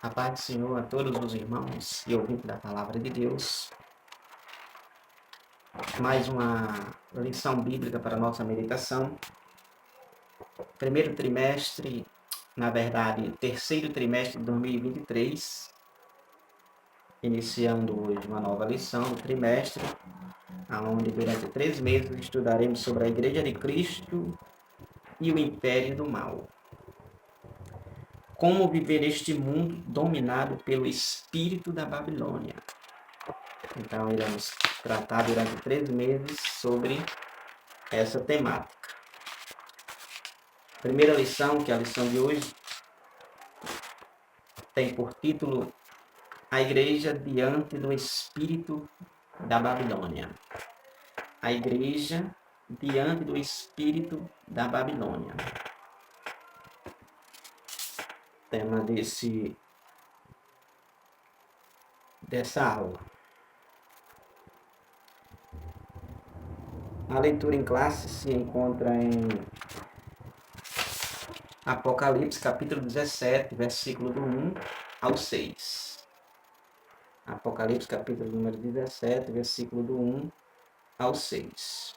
A paz do Senhor a todos os irmãos e ouvintes da Palavra de Deus. Mais uma lição bíblica para a nossa meditação. Primeiro trimestre, na verdade, terceiro trimestre de 2023. Iniciando hoje uma nova lição do trimestre, onde durante 3 meses estudaremos sobre a Igreja de Cristo e o Império do Mal. Como viver este mundo dominado pelo espírito da Babilônia. Então, iremos tratar durante 3 meses sobre essa temática. Primeira lição, que é a lição de hoje, tem por título A Igreja diante do Espírito da Babilônia. A Igreja diante do Espírito da Babilônia. Tema dessa aula. A leitura em classe se encontra em Apocalipse, capítulo 17, versículo do 1 ao 6. Apocalipse, capítulo número 17, versículo do 1 ao 6.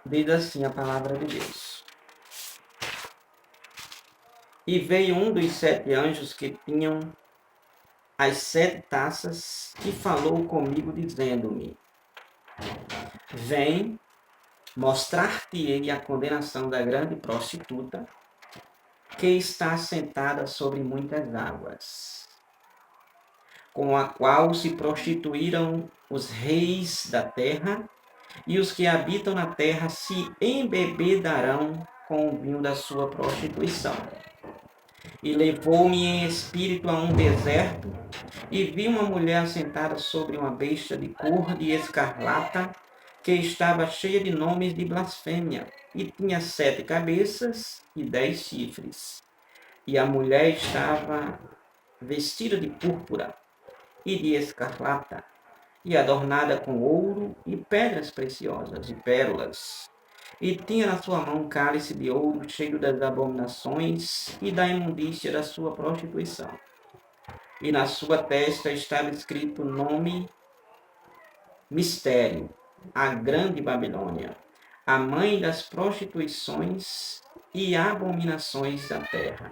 Diz assim a palavra de Deus. E veio um dos 7 anjos que tinham as 7 taças e falou comigo, dizendo-me: Vem, mostrar-te-ei a condenação da grande prostituta, que está sentada sobre muitas águas, com a qual se prostituíram os reis da terra, e os que habitam na terra se embebedarão com o vinho da sua prostituição. E levou-me em espírito a um deserto, e vi uma mulher sentada sobre uma besta de cor de escarlata, que estava cheia de nomes de blasfêmia, e tinha 7 cabeças e 10 chifres. E a mulher estava vestida de púrpura e de escarlata, e adornada com ouro e pedras preciosas e pérolas. E tinha na sua mão um cálice de ouro cheio das abominações e da imundícia da sua prostituição. E na sua testa estava escrito o nome Mistério, a Grande Babilônia, a mãe das prostituições e abominações da terra.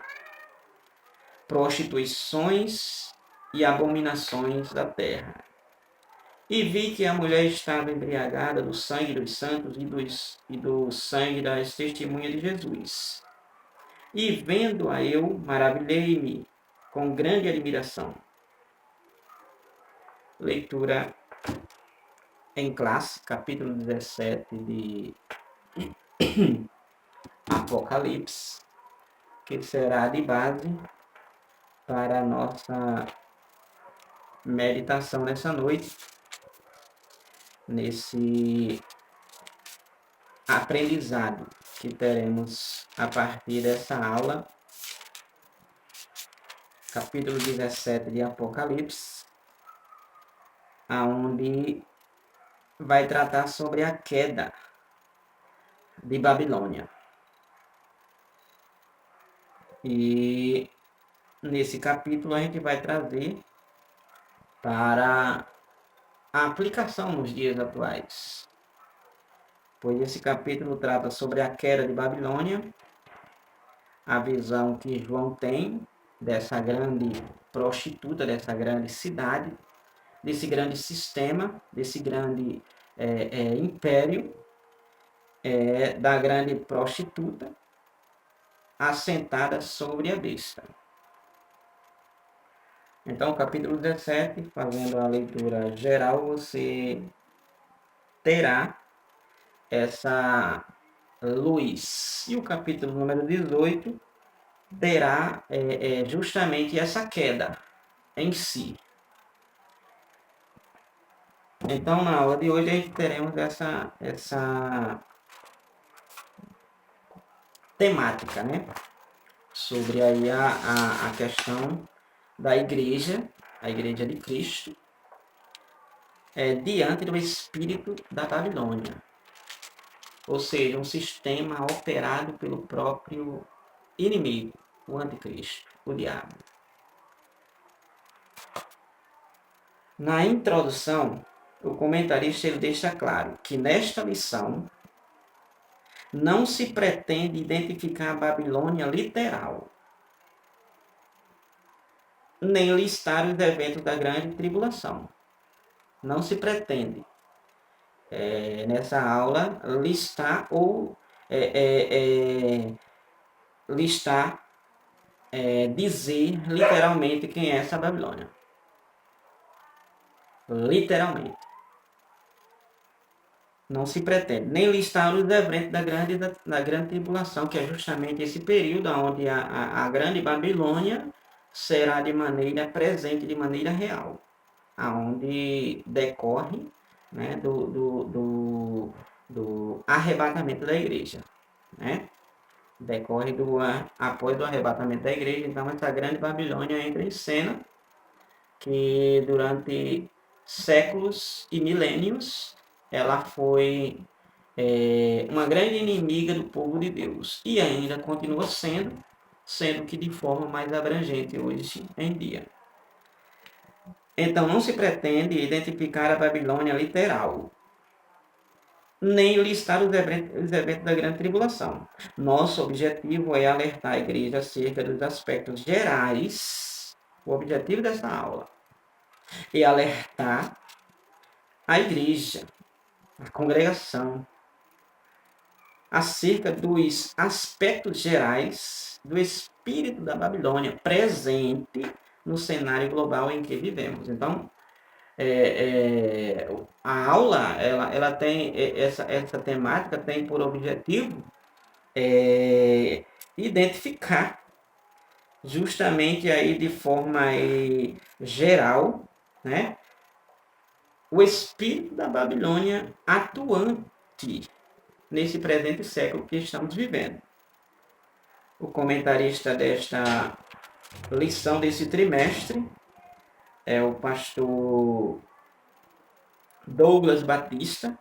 Prostituições e abominações da terra. E vi que a mulher estava embriagada do sangue dos santos e do sangue das testemunhas de Jesus. E vendo-a eu, maravilhei-me com grande admiração. Leitura em classe, capítulo 17 de Apocalipse, que será de base para a nossa meditação nessa noite, nesse aprendizado que teremos a partir dessa aula, capítulo 17 de Apocalipse, aonde vai tratar sobre a queda de Babilônia. E nesse capítulo a gente vai trazer para a aplicação nos dias atuais, pois esse capítulo trata sobre a queda de Babilônia, a visão que João tem dessa grande prostituta, dessa grande cidade, desse grande sistema, desse grande império, da grande prostituta assentada sobre a besta. Então, capítulo 17, fazendo a leitura geral, você terá essa luz. E o capítulo número 18 terá justamente essa queda em si. Então, na aula de hoje, a gente teremos essa temática, né? Sobre aí a questão da igreja, a Igreja de Cristo, diante do espírito da Babilônia. ou seja, um sistema operado pelo próprio inimigo, o anticristo, o diabo. Na introdução, o comentarista ele deixa claro que nesta lição não se pretende identificar a Babilônia literal, nem listar os eventos da grande tribulação. Não se pretende, nessa aula, listar ou listar, dizer literalmente quem é essa Babilônia. Literalmente. Não se pretende nem listar os eventos da grande tribulação, que é justamente esse período onde a grande Babilônia será de maneira presente, de maneira real, aonde decorre, né, do arrebatamento da igreja, né? Decorre após do arrebatamento da igreja. Então essa grande Babilônia entra em cena, que durante séculos e milênios ela foi uma grande inimiga do povo de Deus e ainda continua sendo que de forma mais abrangente hoje em dia. Então não se pretende identificar a Babilônia literal, nem listar os eventos da grande tribulação. Nosso objetivo é alertar a igreja acerca dos aspectos gerais. O objetivo dessa aula é alertar a igreja, a congregação, acerca dos aspectos gerais do espírito da Babilônia presente no cenário global em que vivemos. Então, a aula ela tem essa temática tem por objetivo identificar justamente aí de forma geral, né, o espírito da Babilônia atuante nesse presente século que estamos vivendo. O comentarista desta lição desse trimestre é o pastor Douglas Batista,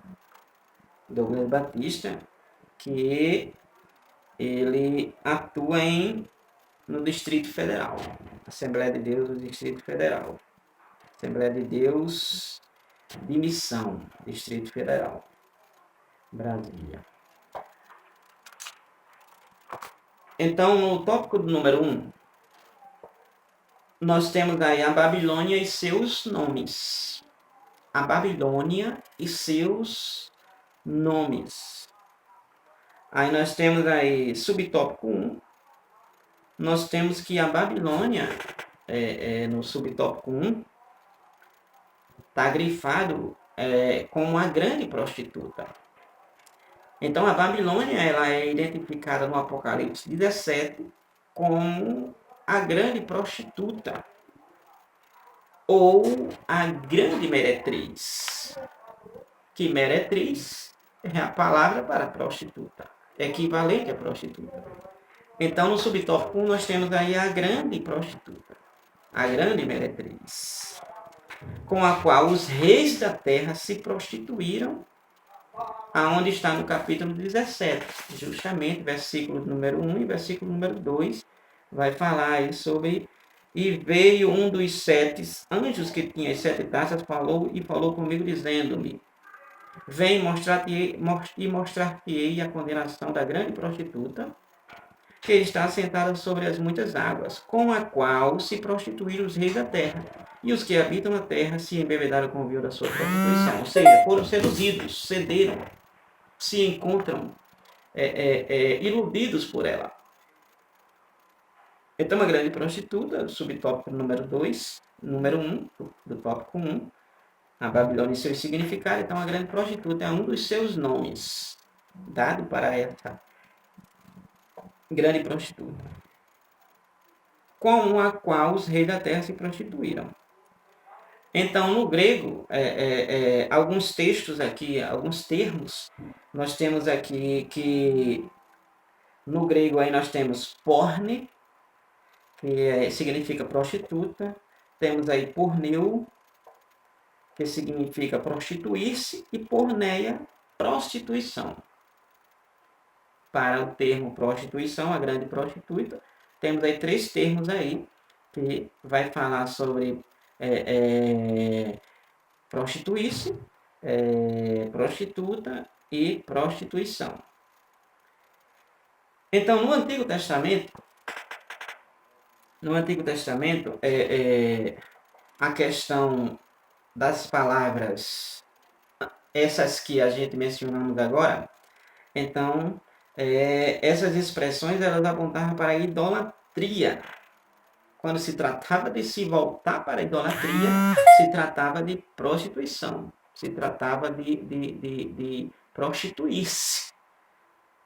que ele atua no Distrito Federal, Assembleia de Deus do Distrito Federal, Assembleia de Deus de Missão, Distrito Federal, Brasília. Então, no tópico número 1, nós temos aí a Babilônia e seus nomes. A Babilônia e seus nomes. Aí nós temos aí subtópico 1. Nós temos que a Babilônia, no subtópico 1, está grifado como a grande prostituta. Então a Babilônia ela é identificada no Apocalipse 17 como a grande prostituta ou a grande meretriz. Que meretriz é a palavra para prostituta, equivalente a prostituta. Então no subtópico 1 nós temos aí a grande prostituta, a grande meretriz, com a qual os reis da terra se prostituíram, aonde está no capítulo 17, justamente versículo número 1 e versículo número 2, vai falar aí sobre: e veio um dos 7 anjos que tinha as 7 taças, falou comigo, dizendo-me: vem mostrar-te-ei a condenação da grande prostituta, que está sentada sobre as muitas águas, com a qual se prostituíram os reis da terra, e os que habitam na terra se embebedaram com o vinho da sua prostituição. Ou seja, foram seduzidos, cederam, se encontram iludidos por ela. Então, a grande prostituta, subtópico número 2, número 1, do tópico 1, a Babilônia e seus significados. Então, a grande prostituta é um dos seus nomes dado para essa grande prostituta, com a qual os reis da terra se prostituíram. Então, no grego, alguns textos aqui, alguns termos, nós temos aqui que no grego aí nós temos porne, que significa prostituta, temos aí porneu, que significa prostituir-se, e porneia, prostituição. para o termo prostituição, a grande prostituta. Temos aí 3 termos aí que vai falar sobre prostituir-se, prostituta e prostituição. Então, no Antigo Testamento, a questão das palavras, essas que a gente mencionamos agora, então, essas expressões elas apontavam para a idolatria. Quando se tratava de se voltar para a idolatria, se tratava de prostituição, se tratava de prostituir-se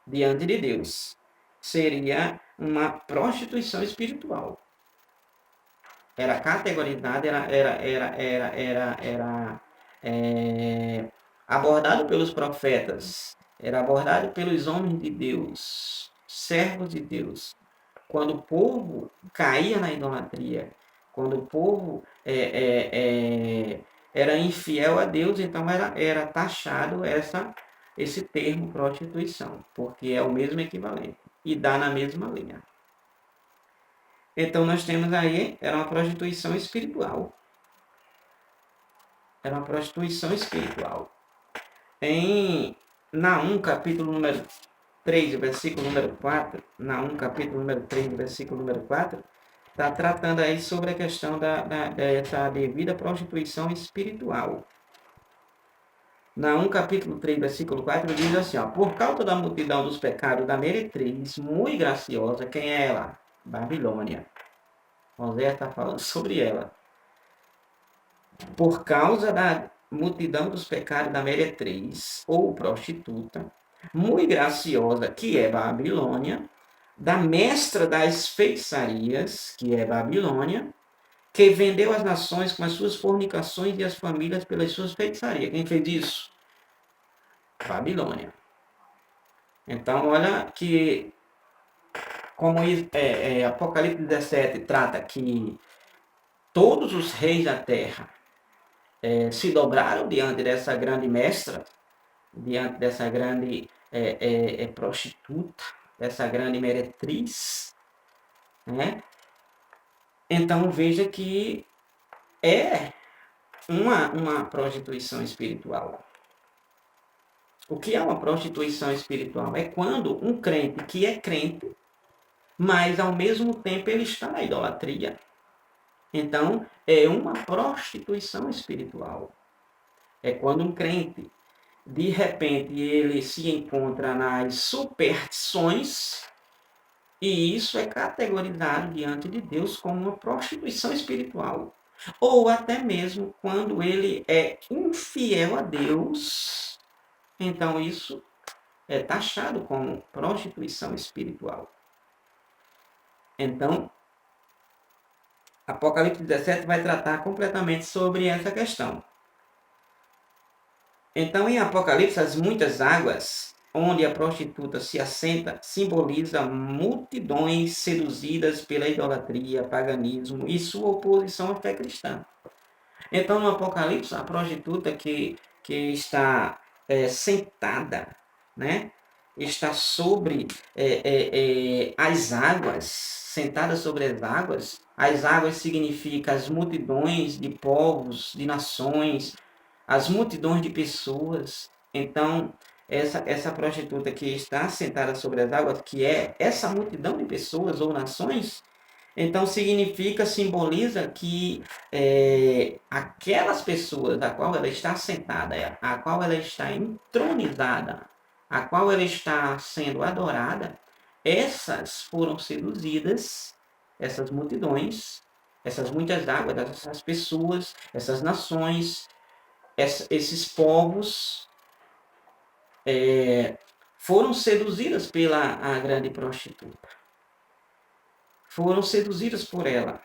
diante de Deus. Seria uma prostituição espiritual. Era categorizada, era abordado pelos profetas, era abordado pelos homens de Deus, servos de Deus. Quando o povo caía na idolatria, quando o povo era infiel a Deus, então era taxado esse termo prostituição, porque é o mesmo equivalente e dá na mesma linha. Então nós temos aí, era uma prostituição espiritual. Era uma prostituição espiritual. Em Naum, capítulo número 3, versículo número 4, Naum, capítulo número 3, versículo número 4, está tratando aí sobre a questão dessa devida prostituição espiritual. Naum, capítulo 3, versículo 4, diz assim, ó, por causa da multidão dos pecados da meretriz, muito graciosa, quem é ela? Babilônia. Oséias está falando sobre ela. Por causa da multidão dos pecados da meretriz, ou prostituta, muito graciosa, que é Babilônia, da mestra das feitiçarias, que é Babilônia, que vendeu as nações com as suas fornicações e as famílias pelas suas feitiçarias. Quem fez isso? Babilônia. Então, olha que, como Apocalipse 17 trata que todos os reis da terra se dobraram diante dessa grande mestra, diante dessa grande prostituta, dessa grande meretriz, né? Então veja que é uma prostituição espiritual. O que é uma prostituição espiritual? É quando um crente que é crente, mas ao mesmo tempo ele está na idolatria. Então, é uma prostituição espiritual. É quando um crente, de repente, ele se encontra nas superstições, e isso é categorizado diante de Deus como uma prostituição espiritual. Ou até mesmo quando ele é infiel a Deus, então isso é taxado como prostituição espiritual. Então, Apocalipse 17 vai tratar completamente sobre essa questão. Então, em Apocalipse, as muitas águas, onde a prostituta se assenta, simboliza multidões seduzidas pela idolatria, paganismo e sua oposição à fé cristã. Então, no Apocalipse, a prostituta que está sentada, né? Está sobre as águas, sentada sobre as águas. As águas significam as multidões de povos, de nações, as multidões de pessoas. Então, essa prostituta que está sentada sobre as águas, que é essa multidão de pessoas ou nações, então simboliza que aquelas pessoas a qual ela está sentada, a qual ela está entronizada, a qual ela está sendo adorada, essas foram seduzidas, essas multidões, essas muitas águas, essas pessoas, essas nações, esses povos foram seduzidas pela a grande prostituta. Foram seduzidas por ela.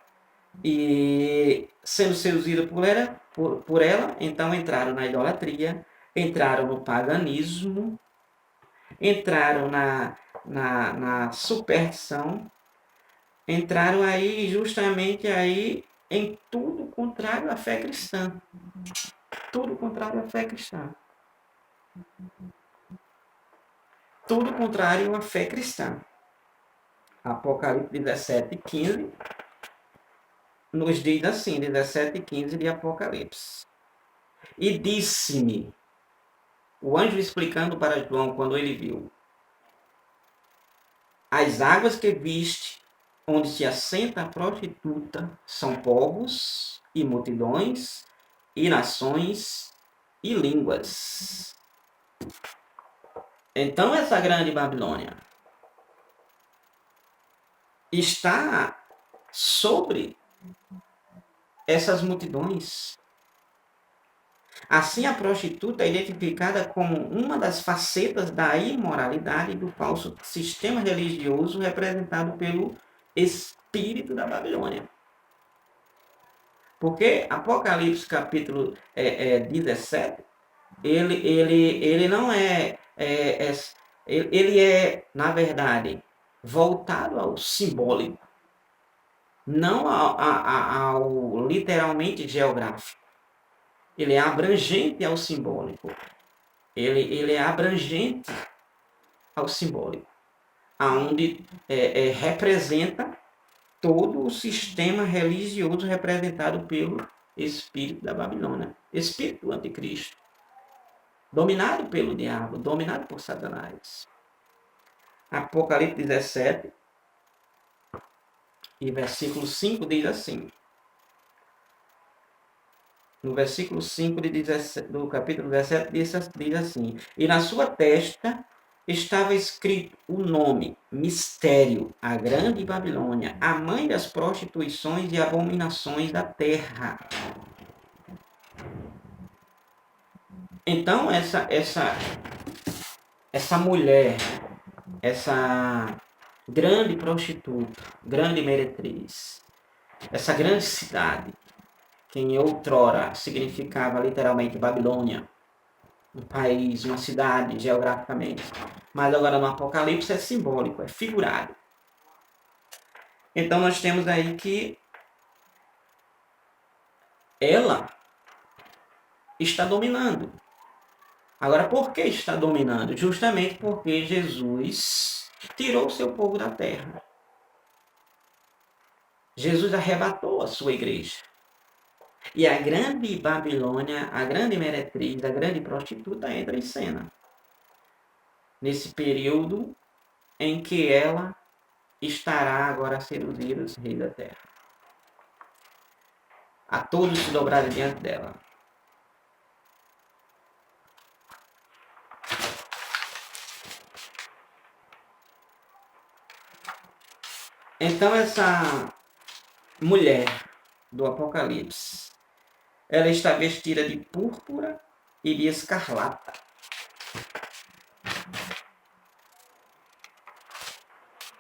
E sendo seduzidas por ela, então entraram na idolatria, entraram no paganismo, entraram na superstição, entraram aí justamente aí em tudo contrário à fé cristã. Tudo contrário à fé cristã. tudo contrário à fé cristã. Apocalipse 17:15 nos diz assim, 17:15 de Apocalipse. E disse-me, o anjo explicando para João quando ele viu, as águas que viste, onde se assenta a prostituta, são povos e multidões e nações e línguas. Então essa grande Babilônia está sobre essas multidões. Assim, a prostituta é identificada como uma das facetas da imoralidade do falso sistema religioso representado pelo espírito da Babilônia. Porque Apocalipse capítulo 17, ele não ele é, na verdade, voltado ao simbólico, não ao literalmente geográfico. Ele é abrangente ao simbólico. Ele é abrangente ao simbólico, aonde representa todo o sistema religioso representado pelo espírito da Babilônia, espírito do anticristo, dominado pelo diabo, dominado por Satanás. Apocalipse 17 e versículo 5 diz assim. No versículo 5 do capítulo 17 diz assim: E na sua testa estava escrito o nome, mistério, a grande Babilônia, a mãe das prostituições e abominações da terra. Então, essa mulher, essa grande prostituta, grande meretriz, essa grande cidade, que em outrora significava literalmente Babilônia, um país, uma cidade geograficamente, mas agora no Apocalipse é simbólico, é figurado. Então nós temos aí que ela está dominando. Agora, por que está dominando? Justamente porque Jesus tirou o seu povo da terra. Jesus arrebatou a sua igreja. E a grande Babilônia, a grande meretriz, a grande prostituta entra em cena. Nesse período em que ela estará agora a seduzir os reis da terra. A todos se dobrarem diante dela. Então essa mulher do Apocalipse, ela está vestida de púrpura e de escarlata.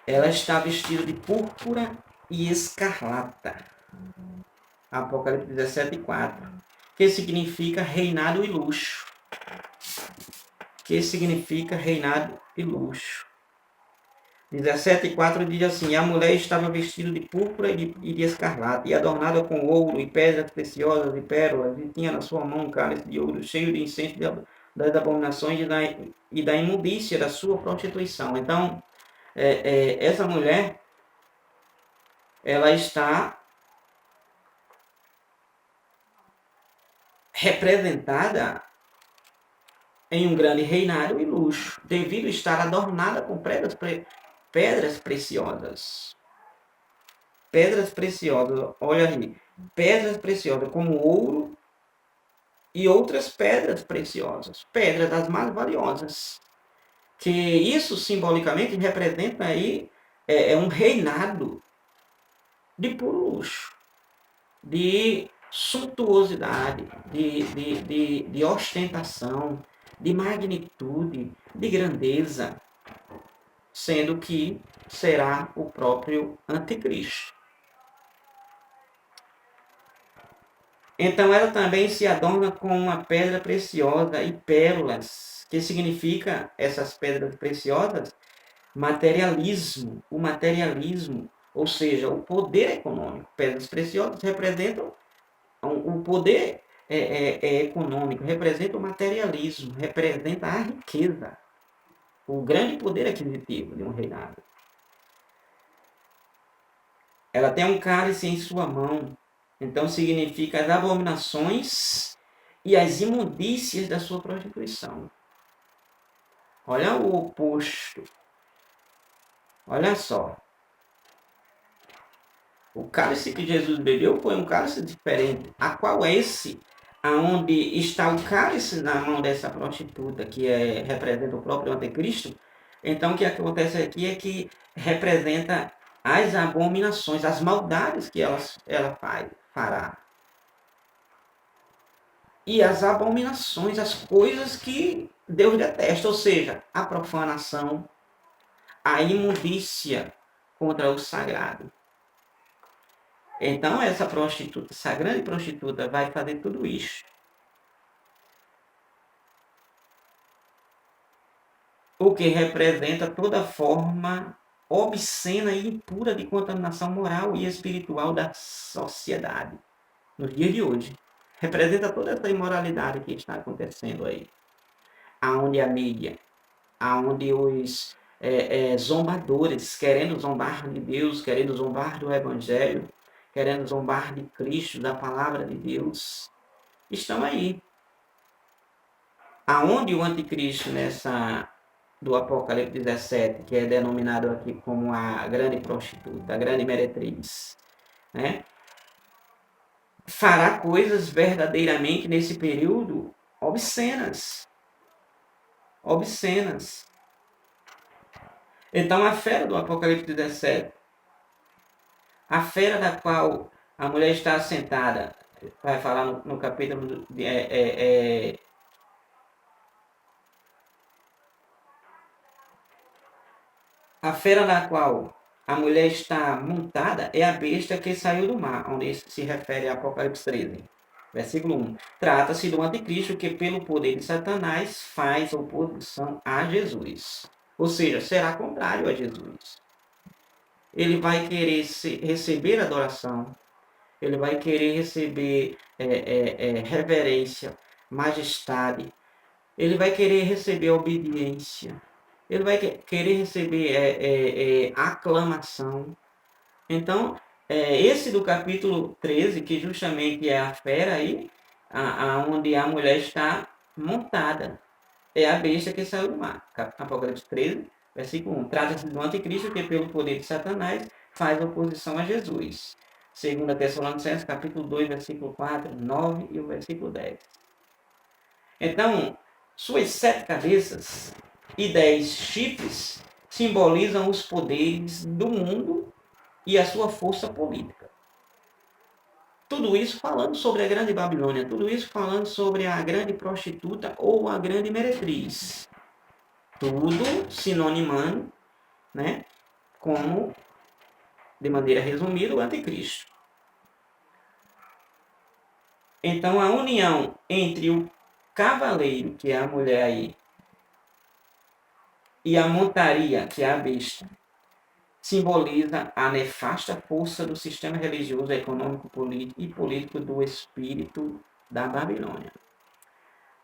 Ela está vestida de púrpura e escarlata. Apocalipse 17:4. Que significa reinado e luxo. Que significa reinado e luxo. 17:4 diz assim: A mulher estava vestida de púrpura e de escarlata, e adornada com ouro e pedras preciosas e pérolas, e tinha na sua mão um cálice de ouro cheio de incenso das abominações e da imundícia da sua prostituição. Então, essa mulher, ela está representada em um grande reinado e luxo, devido a estar adornada com pedras preciosas. Pedras preciosas, olha aí, pedras preciosas como ouro e outras pedras preciosas, pedras das mais valiosas. Que isso simbolicamente representa aí um reinado de puro luxo, de suntuosidade, de ostentação, de magnitude, de grandeza, sendo que será o próprio anticristo. Então ela também se adorna com uma pedra preciosa e pérolas, que significa essas pedras preciosas, materialismo, o materialismo, ou seja, o poder econômico. Pedras preciosas representam o poder econômico, representa o materialismo, representa a riqueza. o grande poder aquisitivo de um reinado. Ela tem um cálice em sua mão, então significa as abominações e as imundícias da sua prostituição. Olha o oposto. Olha só. O cálice que Jesus bebeu foi um cálice diferente. A qual é esse? Aonde está o cálice na mão dessa prostituta, que representa o próprio anticristo. Então, o que acontece aqui é que representa as abominações, as maldades que ela fará. E as abominações, as coisas que Deus detesta, ou seja, a profanação, a imundícia contra o sagrado. Então, essa prostituta, essa grande prostituta, vai fazer tudo isso. O que representa toda forma obscena e impura de contaminação moral e espiritual da sociedade. Nos dias de hoje. Representa toda essa imoralidade que está acontecendo aí. Aonde a mídia, aonde os zombadores, querendo zombar de Deus, querendo zombar do Evangelho, querendo zombar de Cristo, da palavra de Deus, estão aí. Aonde o anticristo, do Apocalipse 17, que é denominado aqui como a grande prostituta, a grande meretriz, né? Fará coisas verdadeiramente nesse período obscenas. Obscenas. Então a fera do Apocalipse 17, a fera da qual a mulher está assentada, vai falar no capítulo a fera na qual a mulher está montada é a besta que saiu do mar, onde se refere a Apocalipse 13. Versículo 1. Trata-se do anticristo que, pelo poder de Satanás, faz oposição a Jesus. Ou seja, será contrário a Jesus. Ele vai querer receber adoração, ele vai querer receber reverência, majestade, ele vai querer receber obediência, ele vai querer receber aclamação. Então, esse do capítulo 13, que justamente é a fera aí, onde a mulher está montada, é a besta que saiu do mar. Apocalipse 13, versículo 1. Trata-se do anticristo que, pelo poder de Satanás, faz oposição a Jesus. 2 Tessalonicenses, capítulo 2, versículo 4, 9 e o versículo 10. Então, suas 7 cabeças e 10 chifres simbolizam os poderes do mundo e a sua força política. Tudo isso falando sobre a grande Babilônia, tudo isso falando sobre a grande prostituta ou a grande meretriz. Tudo sinonimando, né, como, de maneira resumida, o anticristo. Então, a união entre o cavaleiro, que é a mulher aí, e a montaria, que é a besta, simboliza a nefasta força do sistema religioso, econômico e político do espírito da Babilônia.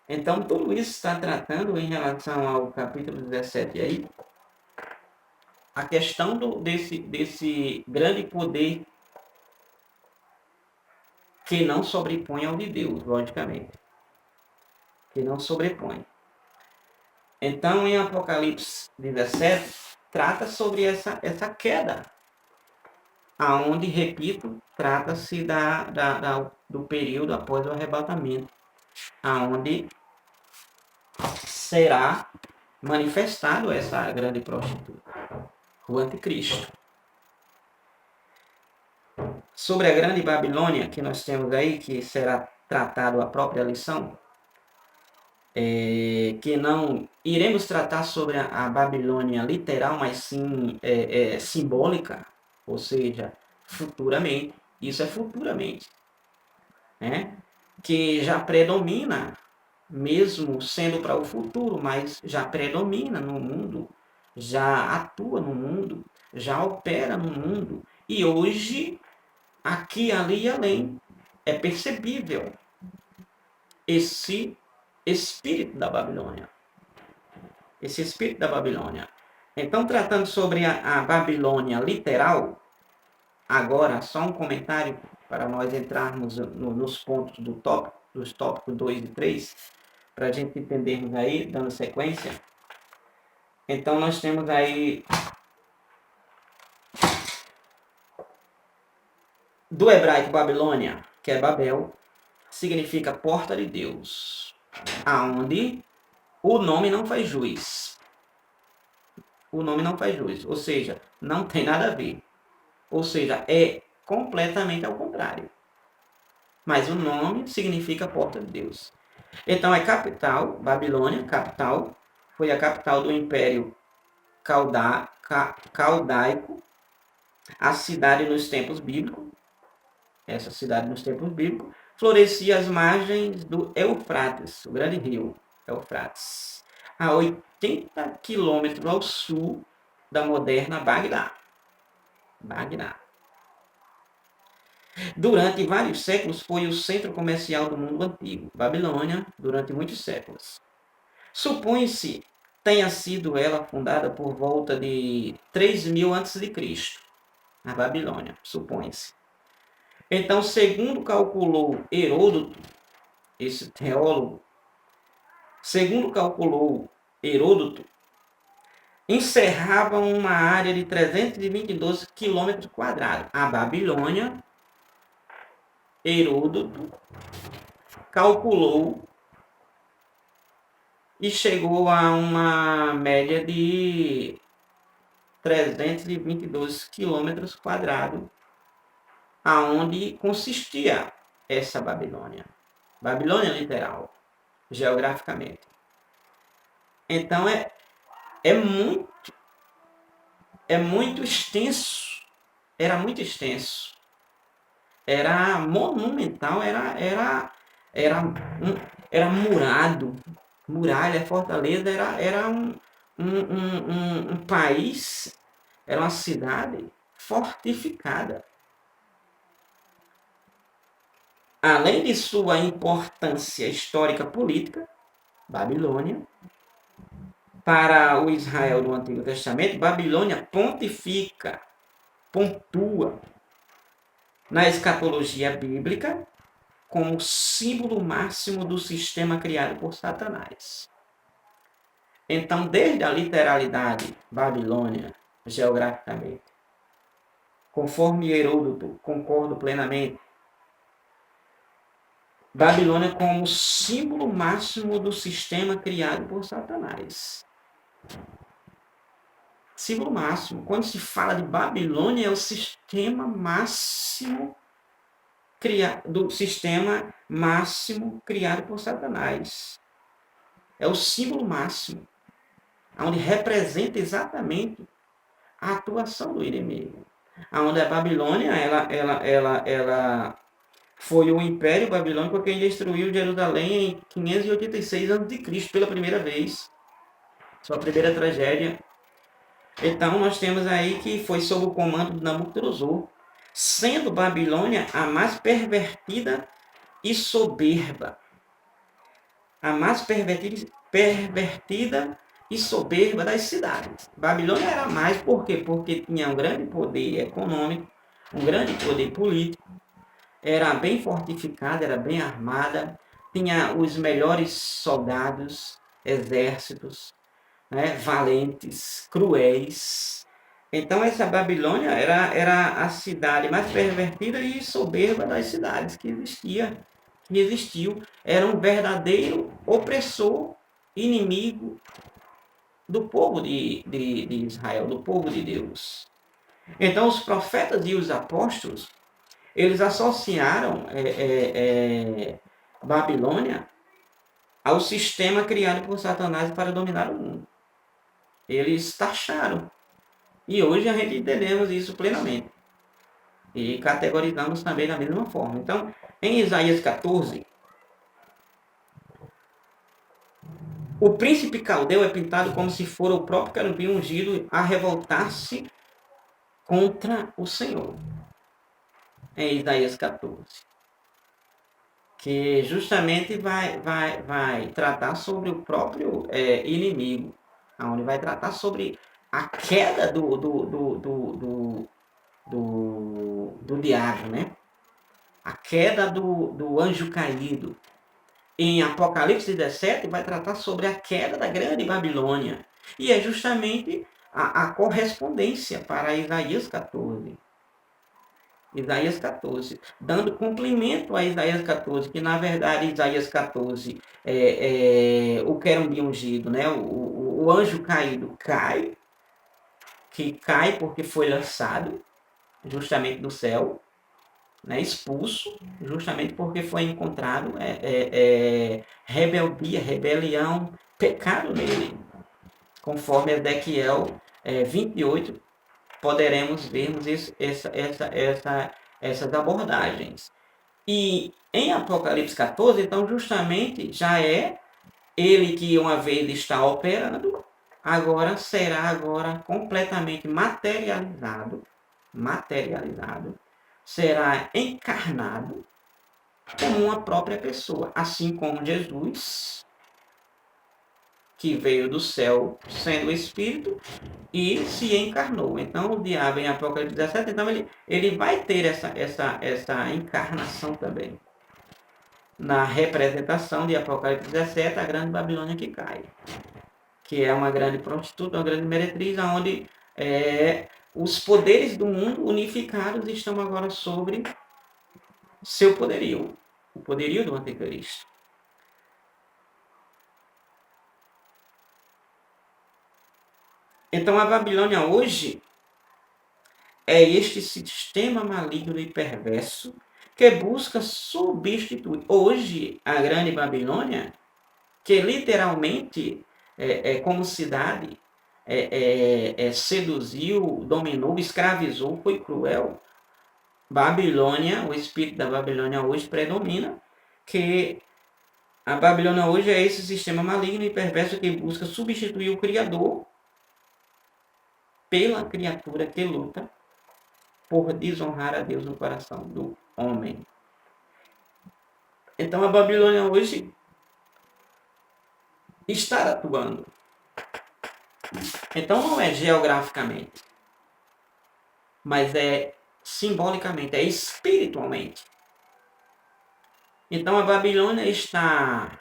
Então, tudo isso está tratando, em relação ao capítulo 17 aí, a questão desse grande poder que não sobrepõe ao de Deus, logicamente. Que não sobrepõe. Então, em Apocalipse 17, trata sobre essa queda, aonde, repito, trata-se do período após o arrebatamento, aonde será manifestado essa grande prostituta, o anticristo. Sobre a grande Babilônia, que nós temos aí, que será tratado a própria lição, que não iremos tratar sobre a Babilônia literal, mas sim simbólica, ou seja, futuramente. Isso é futuramente, né? Que já predomina, mesmo sendo para o futuro, mas já predomina no mundo, já atua no mundo, já opera no mundo. E hoje, aqui, ali e além, é percebível esse espírito da Babilônia. esse espírito da Babilônia. Então, tratando sobre a Babilônia literal, agora só um comentário para nós entrarmos nos pontos dos tópicos 2 e 3, para a gente entendermos aí, dando sequência. Então, nós temos aí do hebraico Babilônia, que é Babel, significa porta de Deus, aonde o nome não faz jus. O nome não faz jus, ou seja, não tem nada a ver. Ou seja, é completamente ao contrário. Mas o nome significa porta de Deus. Então é capital, Babilônia, capital, foi a capital do Império Caldaico, a cidade nos tempos bíblicos, essa cidade nos tempos bíblicos, florescia às margens do Eufrates, o grande rio Eufrates, a 80 quilômetros ao sul da moderna Bagdá. Durante vários séculos foi o centro comercial do mundo antigo, Babilônia, durante muitos séculos. Supõe-se tenha sido ela fundada por volta de 3000 a.C., a Babilônia, supõe-se. Então, segundo calculou Heródoto, esse teólogo, encerrava uma área de 322 quilômetros quadrados. A Babilônia, Heródoto calculou e chegou a uma média de 322 quilômetros quadrados, aonde consistia essa Babilônia. Babilônia literal, geograficamente. Então é muito extenso, era muito extenso, era monumental, era murado, muralha, fortaleza, era um país, era uma cidade fortificada. Além de sua importância histórica política, Babilônia, para o Israel do Antigo Testamento, Babilônia pontua na escatologia bíblica como símbolo máximo do sistema criado por Satanás. Então, desde a literalidade Babilônia, geograficamente, conforme Heródoto, concordo plenamente, Babilônia como símbolo máximo do sistema criado por Satanás. Símbolo máximo. Quando se fala de Babilônia, é o sistema máximo do sistema máximo criado por Satanás. É o símbolo máximo, onde representa exatamente a atuação do inimigo. Onde a Babilônia, ela foi o Império Babilônico quem destruiu Jerusalém em 586 a.C. pela primeira vez. Sua primeira tragédia. Então nós temos aí que foi sob o comando de Nabucodonosor, sendo Babilônia a mais pervertida e soberba. A mais pervertida e soberba das cidades. Babilônia era mais, por quê? Porque tinha um grande poder econômico, um grande poder político, era bem fortificada, era bem armada, tinha os melhores soldados, exércitos, né, valentes, cruéis. Então essa Babilônia era a cidade mais pervertida e soberba das cidades que existiu. Era um verdadeiro opressor, inimigo do povo de Israel, do povo de Deus. Então os profetas e os apóstolos, eles associaram Babilônia ao sistema criado por Satanás para dominar o mundo. Eles taxaram. E hoje a gente entendemos isso plenamente. E categorizamos também da mesma forma. Então, em Isaías 14, o príncipe caldeu é pintado como se fora o próprio querubim ungido a revoltar-se contra o Senhor. Em Isaías 14. Que justamente vai tratar sobre o próprio inimigo. onde vai tratar sobre a queda do diabo, né? A queda do anjo caído. Em Apocalipse 17 vai tratar sobre a queda da grande Babilônia. E é justamente a correspondência para Isaías 14. Isaías 14, dando cumprimento a Isaías 14, que na verdade Isaías 14 o querubim ungido, né? O anjo caído cai, que cai porque foi lançado justamente do céu, né? Expulso, justamente porque foi encontrado rebeldia, rebelião, pecado nele, conforme Ezequiel 28 poderemos vermos essas abordagens. E em Apocalipse 14, então, justamente, já é ele que uma vez está operando, agora será completamente materializado, será encarnado como uma própria pessoa, assim como Jesus, que veio do céu sendo Espírito, e se encarnou. Então, o diabo em Apocalipse 17, então ele vai ter essa encarnação também. Na representação de Apocalipse 17, a grande Babilônia que cai. Que é uma grande prostituta, uma grande meretriz, onde os poderes do mundo unificados estão agora sobre seu poderio. O poderio do anticristo. Então, a Babilônia hoje é este sistema maligno e perverso que busca substituir. Hoje, a grande Babilônia, que literalmente, como cidade, seduziu, dominou, escravizou, foi cruel. Babilônia, o espírito da Babilônia hoje predomina, que a Babilônia hoje é esse sistema maligno e perverso que busca substituir o Criador pela criatura que luta por desonrar a Deus no coração do homem. Então a Babilônia hoje está atuando. Então não é geograficamente, mas é simbolicamente, é espiritualmente. Então a Babilônia está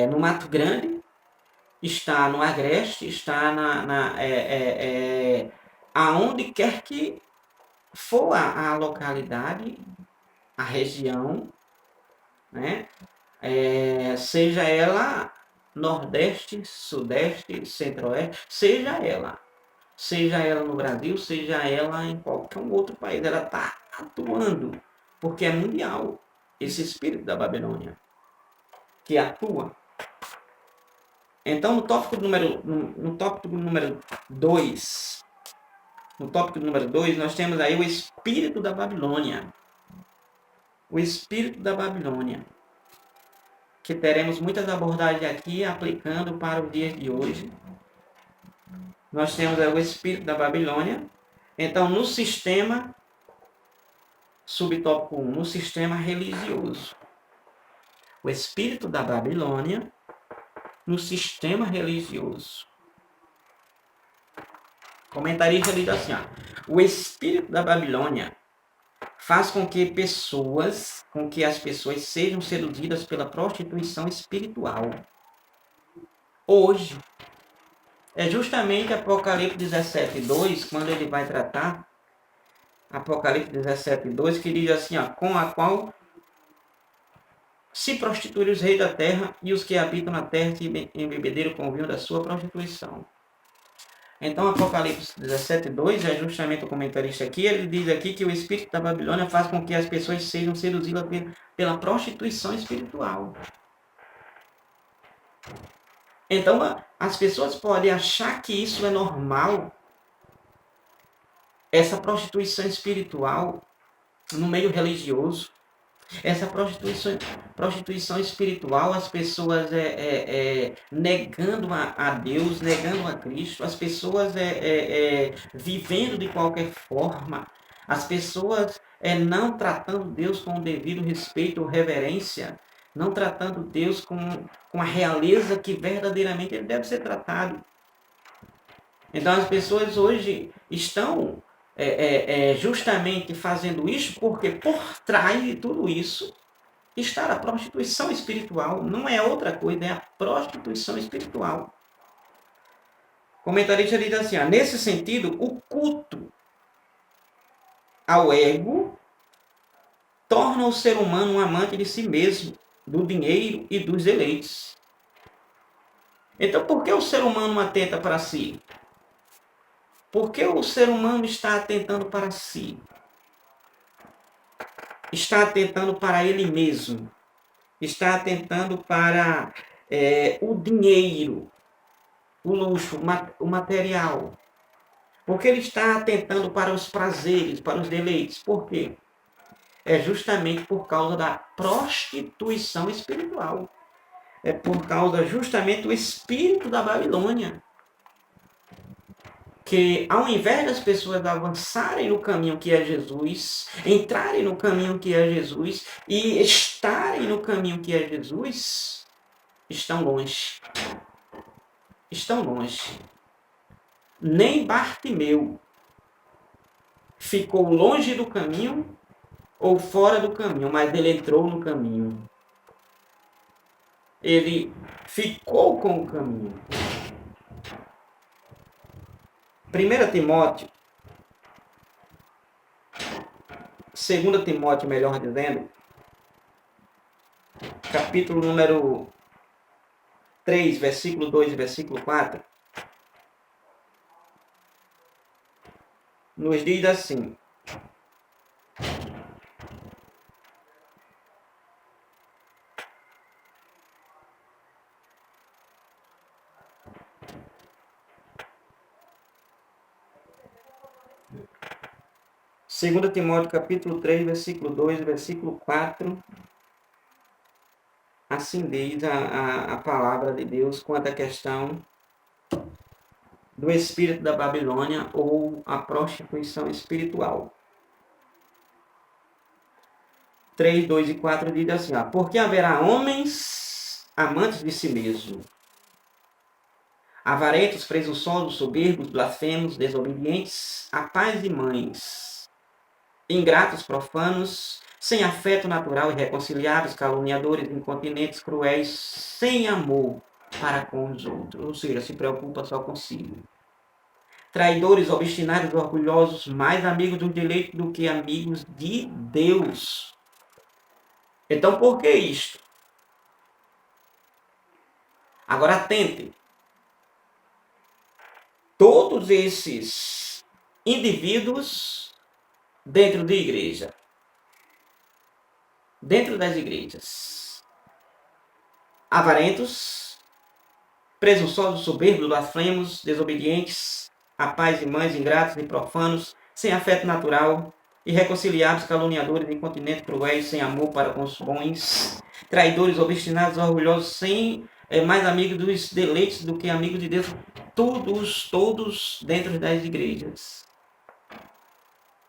no Mato Grande, está no Agreste, está aonde quer que for a localidade, a região, né? Seja ela Nordeste, Sudeste, Centro-Oeste, seja ela no Brasil, seja ela em qualquer outro país, ela está atuando, porque é mundial esse espírito da Babilônia que atua. Então, no tópico número 2, nós temos aí o espírito da Babilônia. O espírito da Babilônia, que teremos muitas abordagens aqui aplicando para os dias de hoje. Nós temos aí o espírito da Babilônia. Então, no sistema, subtópico 1, no sistema religioso. O espírito da Babilônia no sistema religioso. O comentarista diz assim, o espírito da Babilônia faz com que as pessoas sejam seduzidas pela prostituição espiritual. Hoje, é justamente Apocalipse 17:2, quando ele vai tratar, Apocalipse 17:2, que diz assim, com a qual se prostituem os reis da terra e os que habitam na terra se embebederam com o vinho da sua prostituição. Então, Apocalipse 17:2 é justamente o comentarista aqui. Ele diz aqui que o espírito da Babilônia faz com que as pessoas sejam seduzidas pela prostituição espiritual. Então, as pessoas podem achar que isso é normal, essa prostituição espiritual no meio religioso. Essa prostituição espiritual, as pessoas negando a Deus, negando a Cristo, as pessoas vivendo de qualquer forma, as pessoas não tratando Deus com o devido respeito ou reverência, não tratando Deus com a realeza que verdadeiramente ele deve ser tratado. Então as pessoas hoje estão justamente fazendo isso porque por trás de tudo isso está a prostituição espiritual. Não é outra coisa, é a prostituição espiritual. O comentarista diz assim, nesse sentido, o culto ao ego torna o ser humano um amante de si mesmo, do dinheiro e dos deleites. Então, por que o ser humano atenta para si? Por que o ser humano está atentando para si? Está atentando para ele mesmo. Está atentando para o dinheiro, o luxo, o material. Porque ele está atentando para os prazeres, para os deleites. Por quê? É justamente por causa da prostituição espiritual. É por causa justamente do espírito da Babilônia. Que ao invés das pessoas avançarem no caminho que é Jesus, entrarem no caminho que é Jesus e estarem no caminho que é Jesus, estão longe. Estão longe. Nem Bartimeu ficou longe do caminho ou fora do caminho, mas ele entrou no caminho. Ele ficou com o caminho. 1 Timóteo, 2 Timóteo, melhor dizendo, capítulo número 3, versículo 2 e versículo 4, nos diz assim: Segunda Timóteo capítulo 3, versículo 2 e versículo 4, assim diz a palavra de Deus quanto à questão do espírito da Babilônia ou a prostituição espiritual. 3, 2 e 4 diz assim, porque haverá homens amantes de si mesmo, avarentos, presunçosos, soberbos, blasfemos, desobedientes, a pais de mães, ingratos, profanos, sem afeto natural, irreconciliáveis, caluniadores, incontinentes, cruéis, sem amor para com os outros, ou seja, se preocupa só consigo. Traidores, obstinados, orgulhosos, mais amigos do direito do que amigos de Deus. Então, por que isto? Agora, atente. Todos esses indivíduos dentro de igreja, dentro das igrejas, avarentos, presunçosos, soberbos, blasfemos, desobedientes, rapazes e mães, ingratos e profanos, sem afeto natural, irreconciliáveis, caluniadores, incontinentes, cruéis, sem amor para com os bons, traidores, obstinados, orgulhosos, sem mais amigos dos deleites do que amigos de Deus. Todos dentro das igrejas.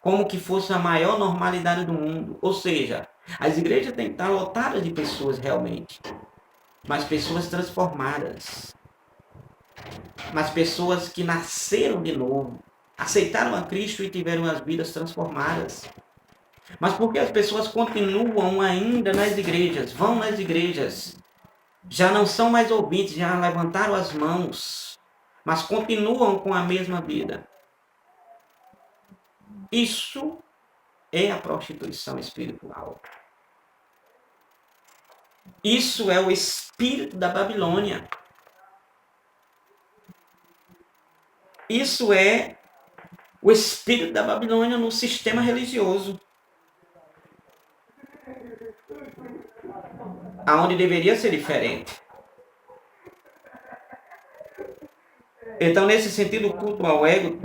Como que fosse a maior normalidade do mundo. Ou seja, as igrejas têm que estar lotadas de pessoas realmente. Mas pessoas transformadas. Mas pessoas que nasceram de novo. Aceitaram a Cristo e tiveram as vidas transformadas. Mas por que as pessoas continuam ainda nas igrejas? Vão nas igrejas. Já não são mais ouvintes, já levantaram as mãos. Mas continuam com a mesma vida. Isso é a prostituição espiritual. Isso é o espírito da Babilônia. Isso é o espírito da Babilônia no sistema religioso. Aonde deveria ser diferente. Então, nesse sentido, o culto ao ego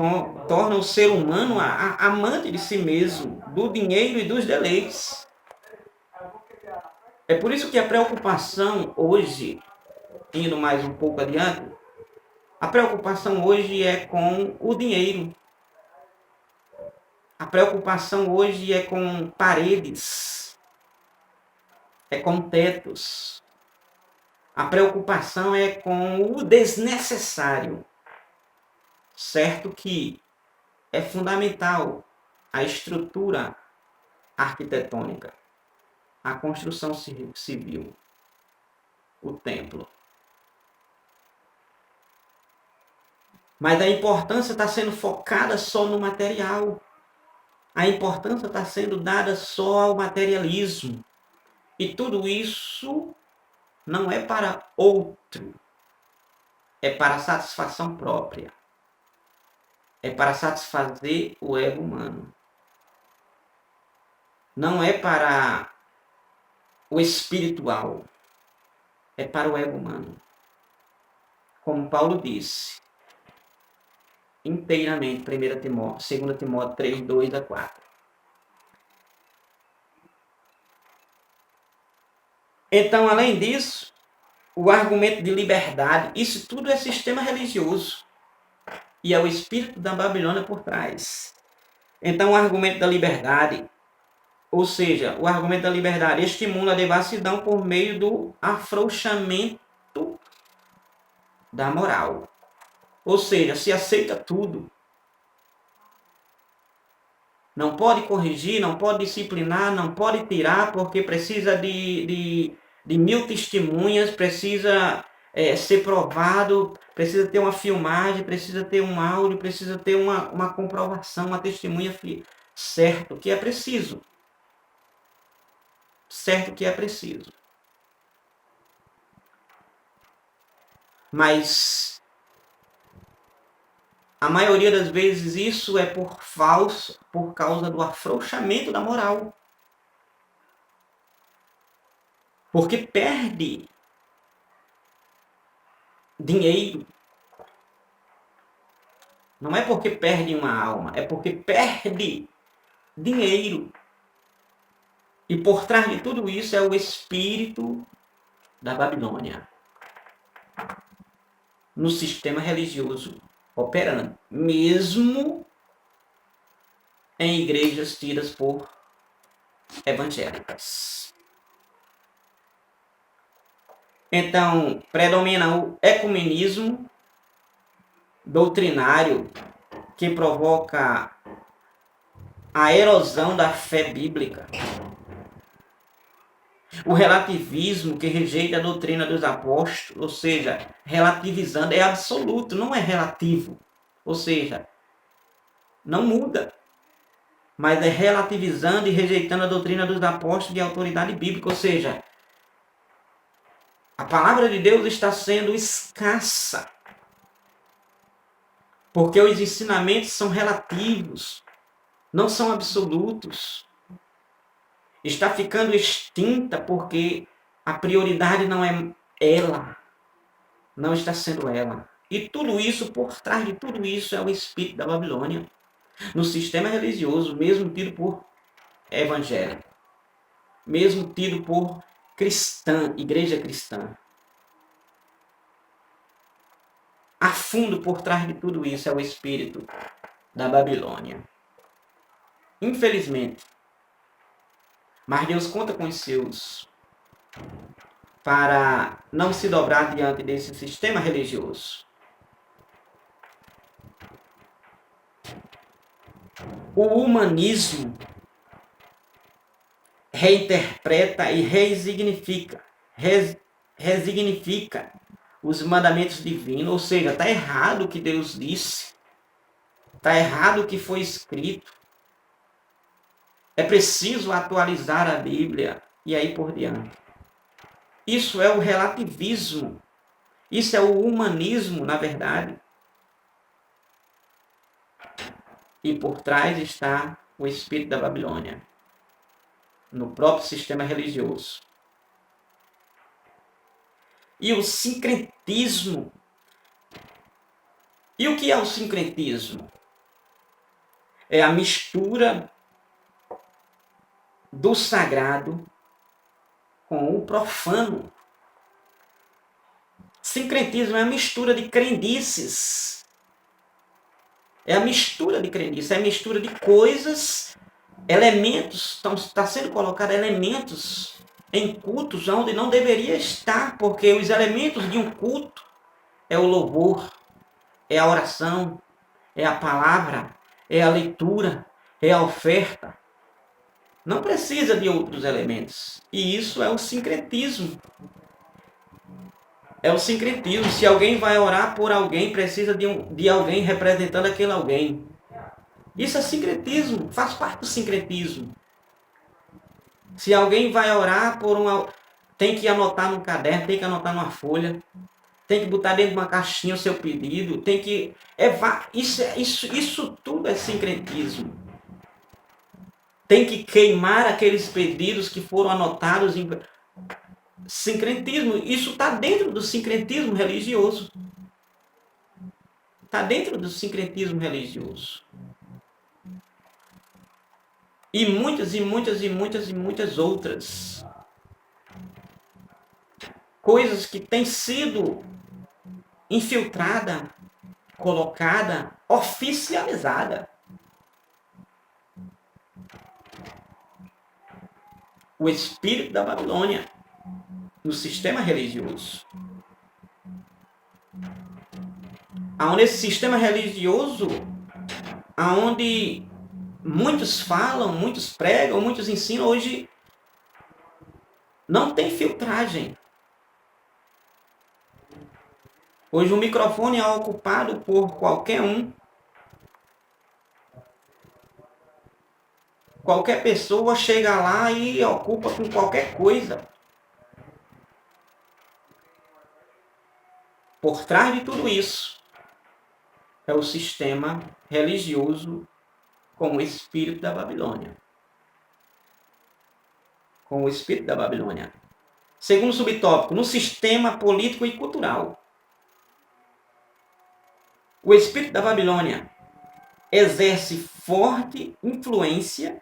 torna o ser humano amante de si mesmo, do dinheiro e dos deleites. É por isso que a preocupação hoje, indo mais um pouco adiante, a preocupação hoje é com o dinheiro. A preocupação hoje é com paredes, é com tetos. A preocupação é com o desnecessário. Certo que é fundamental a estrutura arquitetônica, a construção civil, o templo. Mas a importância está sendo focada só no material. A importância está sendo dada só ao materialismo. E tudo isso não é para outro. É para satisfação própria. É para satisfazer o ego humano. Não é para o espiritual. É para o ego humano. Como Paulo disse, inteiramente, 2 Timóteo 3, 2 a 4. Então, além disso, o argumento de liberdade, isso tudo é sistema religioso. E é o espírito da Babilônia por trás. Então, o argumento da liberdade, ou seja, o argumento da liberdade estimula a devassidão por meio do afrouxamento da moral. Ou seja, se aceita tudo. Não pode corrigir, não pode disciplinar, não pode tirar, porque precisa de 1000 testemunhas, precisa ser provado, precisa ter uma filmagem, precisa ter um áudio, precisa ter uma comprovação, uma testemunha certo que é preciso. Certo que é preciso. Mas a maioria das vezes isso é por causa do afrouxamento da moral. Porque perde dinheiro. Não é porque perde uma alma, é porque perde dinheiro. E por trás de tudo isso é o espírito da Babilônia. No sistema religioso operando, mesmo em igrejas tidas por evangélicas. Então, predomina o ecumenismo doutrinário que provoca a erosão da fé bíblica. O relativismo que rejeita a doutrina dos apóstolos, ou seja, relativizando, é absoluto, não é relativo. Ou seja, não muda, mas é relativizando e rejeitando a doutrina dos apóstolos de autoridade bíblica. Ou seja, a palavra de Deus está sendo escassa, porque os ensinamentos são relativos, não são absolutos. Está ficando extinta porque a prioridade não é ela, não está sendo ela. E tudo isso, por trás de tudo isso, é o espírito da Babilônia. No sistema religioso, mesmo tido por evangélico, mesmo tido por cristã, igreja cristã. A fundo por trás de tudo isso é o espírito da Babilônia. Infelizmente. Mas Deus conta com os seus para não se dobrar diante desse sistema religioso. O humanismo reinterpreta e resignifica os mandamentos divinos, ou seja, está errado o que Deus disse, está errado o que foi escrito, é preciso atualizar a Bíblia e aí por diante. Isso é o relativismo, isso é o humanismo, na verdade. E por trás está o espírito da Babilônia, no próprio sistema religioso. E o sincretismo. E o que é o sincretismo? É a mistura do sagrado com o profano. Sincretismo é a mistura de crendices. É a mistura de crendices, é a mistura de coisas, elementos, está sendo colocado elementos em cultos onde não deveria estar, porque os elementos de um culto é o louvor, é a oração, é a palavra, é a leitura, é a oferta. Não precisa de outros elementos. E isso é o sincretismo. É o sincretismo. Se alguém vai orar por alguém, precisa de alguém representando aquele alguém. Isso é sincretismo, faz parte do sincretismo. Se alguém vai orar por tem que anotar no caderno, tem que anotar numa folha, tem que botar dentro de uma caixinha o seu pedido, tem que... Isso tudo é sincretismo. Tem que queimar aqueles pedidos que foram anotados em... Sincretismo, isso está dentro do sincretismo religioso. Está dentro do sincretismo religioso. E muitas outras coisas que têm sido infiltrada, colocada, oficializada. O espírito da Babilônia no sistema religioso. Aonde esse sistema religioso, aonde muitos falam, muitos pregam, muitos ensinam, hoje não tem filtragem. Hoje o microfone é ocupado por qualquer um. Qualquer pessoa chega lá e ocupa com qualquer coisa. Por trás de tudo isso é o sistema religioso com o espírito da Babilônia. Com o espírito da Babilônia. Segundo subtópico, no sistema político e cultural. O espírito da Babilônia exerce forte influência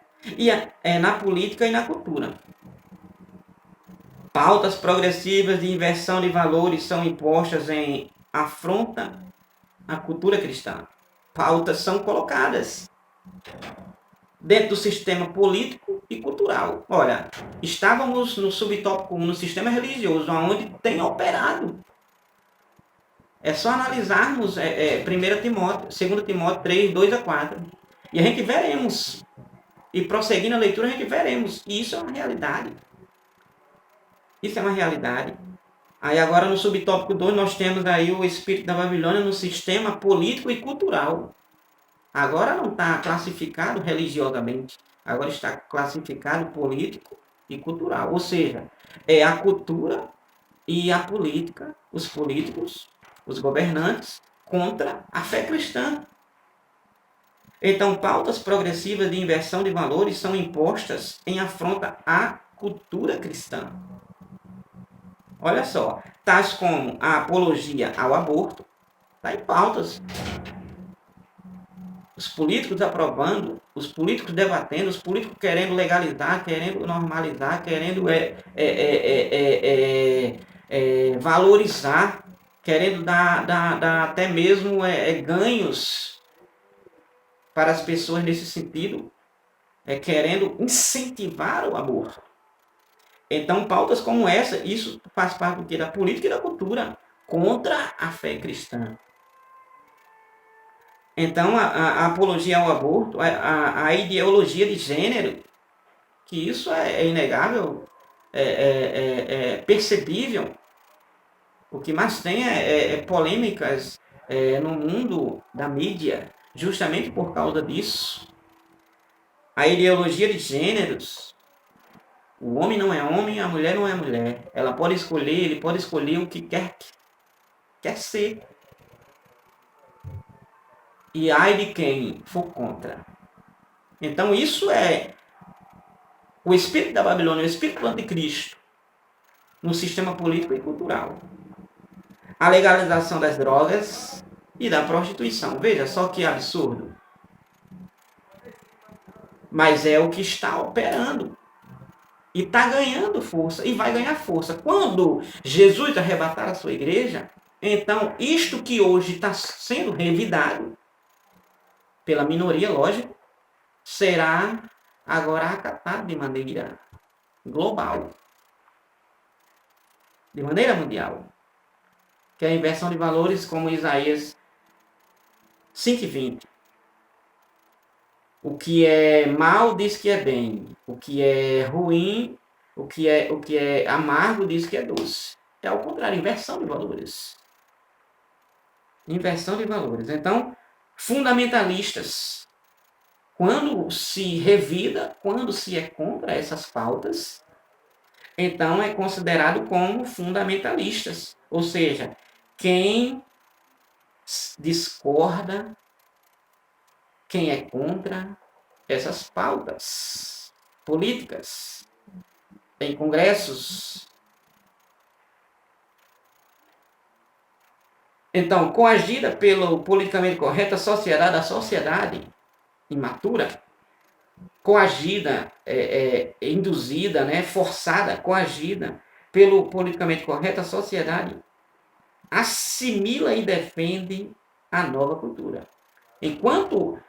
na política e na cultura. Pautas progressivas de inversão de valores são impostas em afronta à cultura cristã. Pautas são colocadas dentro do sistema político e cultural. Olha, estávamos no subtópico 1, no sistema religioso, onde tem operado. É só analisarmos 1 Timóteo, 2 Timóteo 3, 2 a 4. E a gente veremos. E prosseguindo a leitura, a gente veremos. E isso é uma realidade. Isso é uma realidade. Aí agora no subtópico 2 nós temos aí o espírito da Babilônia no sistema político e cultural. Agora não está classificado religiosamente. Agora está classificado político e cultural. Ou seja, é a cultura e a política, os políticos, os governantes, contra a fé cristã. Então, pautas progressivas de inversão de valores são impostas em afronta à cultura cristã. Olha só, tais como a apologia ao aborto, está em pautas. Os políticos aprovando, os políticos debatendo, os políticos querendo legalizar, querendo normalizar, querendo valorizar, querendo dar até mesmo ganhos para as pessoas nesse sentido, querendo incentivar o aborto. Então, pautas como essa, isso faz parte do quê? Da política e da cultura contra a fé cristã. Então, a apologia ao aborto, a ideologia de gênero, que isso é inegável, percebível. O que mais tem polêmicas no mundo da mídia, justamente por causa disso. A ideologia de gêneros, o homem não é homem, a mulher não é mulher. Ela pode escolher, ele pode escolher o que quer ser. E ai de quem for contra. Então isso é o espírito da Babilônia, o espírito do anticristo no sistema político e cultural. A legalização das drogas e da prostituição. Veja só que absurdo. Mas é o que está operando. E está ganhando força. E vai ganhar força. Quando Jesus arrebatar a sua igreja, então isto que hoje está sendo revidado pela minoria, lógico, será agora acatado de maneira global. De maneira mundial. Que a inversão de valores, como Isaías 5:20. O que é mal diz que é bem. O que é ruim, o que é amargo diz que é doce. É ao contrário, inversão de valores. Inversão de valores. Então, fundamentalistas, quando se revida, quando se é contra essas pautas, então é considerado como fundamentalistas. Ou seja, quem discorda, quem é contra essas pautas políticas em congressos. Então, coagida pelo politicamente correto, a sociedade imatura, coagida, induzida, né, forçada, coagida pelo politicamente correto, a sociedade assimila e defende a nova cultura. Enquanto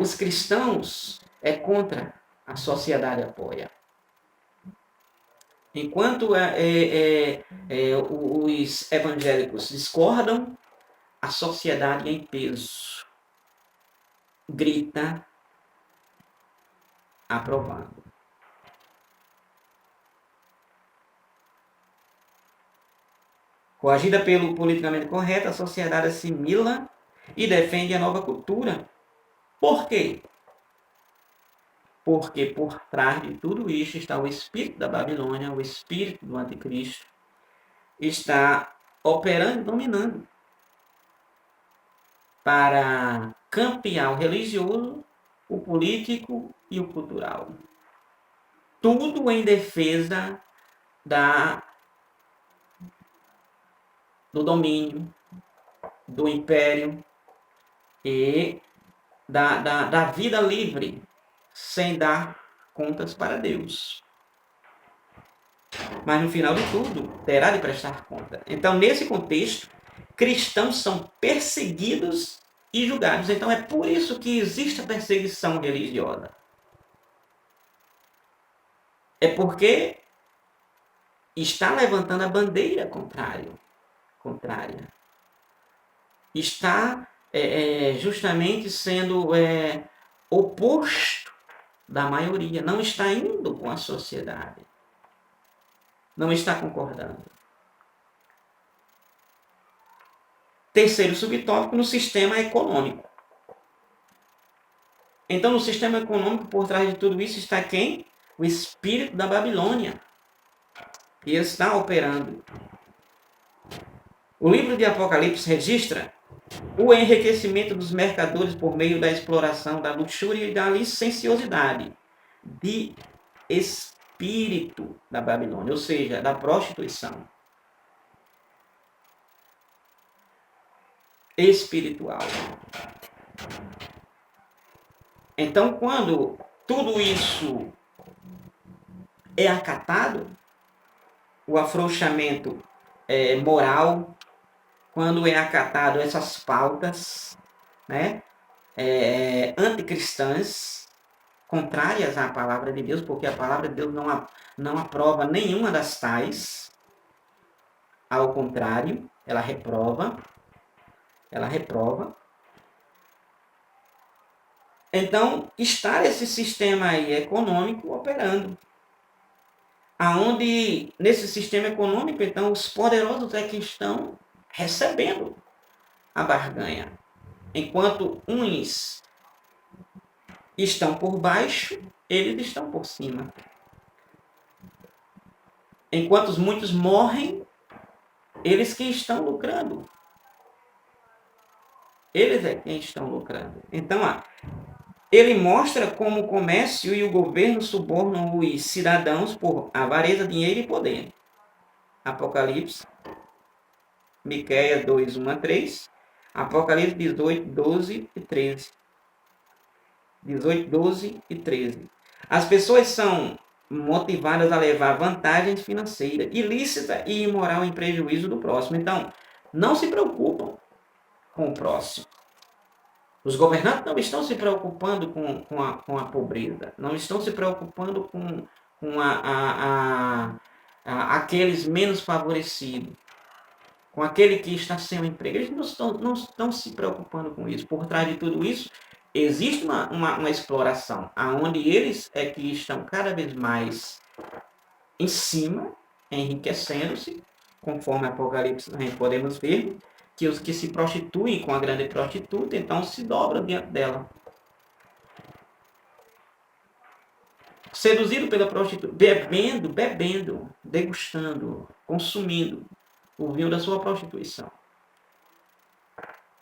os cristãos é contra, a sociedade apoia. Enquanto os evangélicos discordam, a sociedade em peso grita aprovando. Coagida pelo politicamente correto, a sociedade assimila e defende a nova cultura. Por quê? Porque por trás de tudo isso está o espírito da Babilônia, o espírito do anticristo, está operando e dominando para campear o religioso, o político e o cultural. Tudo em defesa do domínio, do império e da vida livre, sem dar contas para Deus. Mas no final de tudo, terá de prestar conta. Então, nesse contexto, cristãos são perseguidos e julgados. Então, é por isso que existe a perseguição religiosa. É porque está levantando a bandeira contrária. Está justamente sendo oposto da maioria. Não está indo com a sociedade. Não está concordando. Terceiro subtópico, no sistema econômico. Então, no sistema econômico, por trás de tudo isso, está quem? O espírito da Babilônia, que está operando. O livro de Apocalipse registra o enriquecimento dos mercadores por meio da exploração, da luxúria e da licenciosidade, de espírito da Babilônia, ou seja, da prostituição espiritual. Então, quando tudo isso é acatado, o afrouxamento moral, quando é acatado essas pautas, né, anticristãs, contrárias à palavra de Deus, porque a palavra de Deus não aprova nenhuma das tais, ao contrário, ela reprova. Então, está esse sistema aí econômico operando. Aonde, nesse sistema econômico, então, os poderosos é que estão recebendo a barganha. Enquanto uns estão por baixo, eles estão por cima. Enquanto muitos morrem, eles que estão lucrando. Eles é quem estão lucrando. Então, ele mostra como o comércio e o governo subornam os cidadãos por avareza, dinheiro e poder. Apocalipse, Miqueias 2, 1-3, Apocalipse 18, 12 e 13. 18, 12 e 13. As pessoas são motivadas a levar vantagens financeiras, ilícita e imoral em prejuízo do próximo. Então, não se preocupam com o próximo. Os governantes não estão se preocupando com a pobreza, não estão se preocupando com aqueles menos favorecidos, com aquele que está sem um emprego. Eles não estão se preocupando com isso. Por trás de tudo isso, existe uma exploração, onde eles é que estão cada vez mais em cima, enriquecendo-se, conforme Apocalipse nós podemos ver, que os que se prostituem com a grande prostituta, então se dobram diante dela. Seduzido pela prostituta, bebendo, degustando, consumindo o vinho da sua prostituição.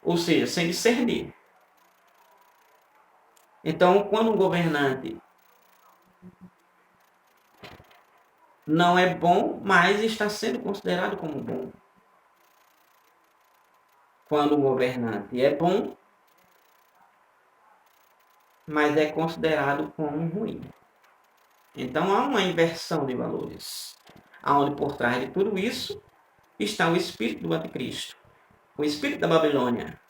Ou seja, sem discernir. Então, quando um governante não é bom, mas está sendo considerado como bom. Quando um governante é bom, mas é considerado como ruim. Então há uma inversão de valores, onde por trás de tudo isso está o espírito do anticristo, o espírito da Babilônia.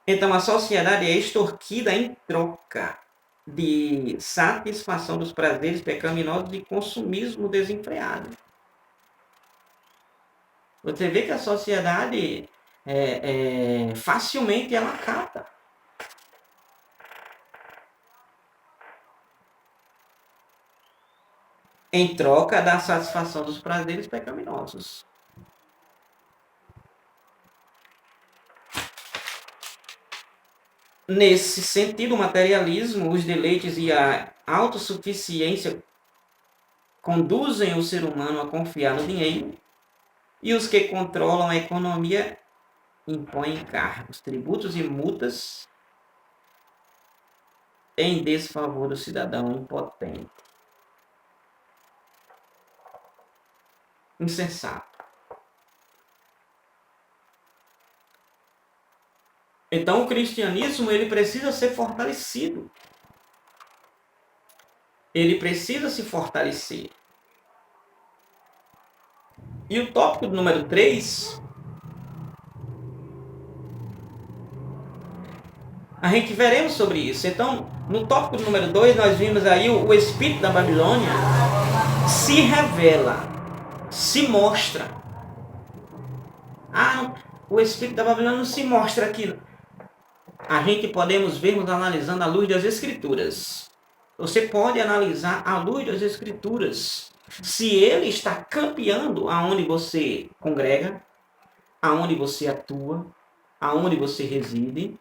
Então a sociedade é extorquida em troca de satisfação dos prazeres pecaminosos e consumismo desenfreado. Você vê que a sociedade facilmente ela acata. Em troca da satisfação dos prazeres pecaminosos. Nesse sentido, o materialismo, os deleites e a autossuficiência conduzem o ser humano a confiar no dinheiro, e os que controlam a economia impõem encargos, tributos e multas em desfavor do cidadão impotente. Insensato. Então o cristianismo ele precisa ser fortalecido. Ele precisa se fortalecer. E o tópico número 3, a gente veremos sobre isso. Então, no tópico número 2, nós vimos aí o espírito da Babilônia se revela, se mostra. O espírito da Babilônia não se mostra aqui. A gente podemos vermos analisando à luz das Escrituras. Você pode analisar à luz das Escrituras se ele está campeando aonde você congrega, aonde você atua, aonde você reside,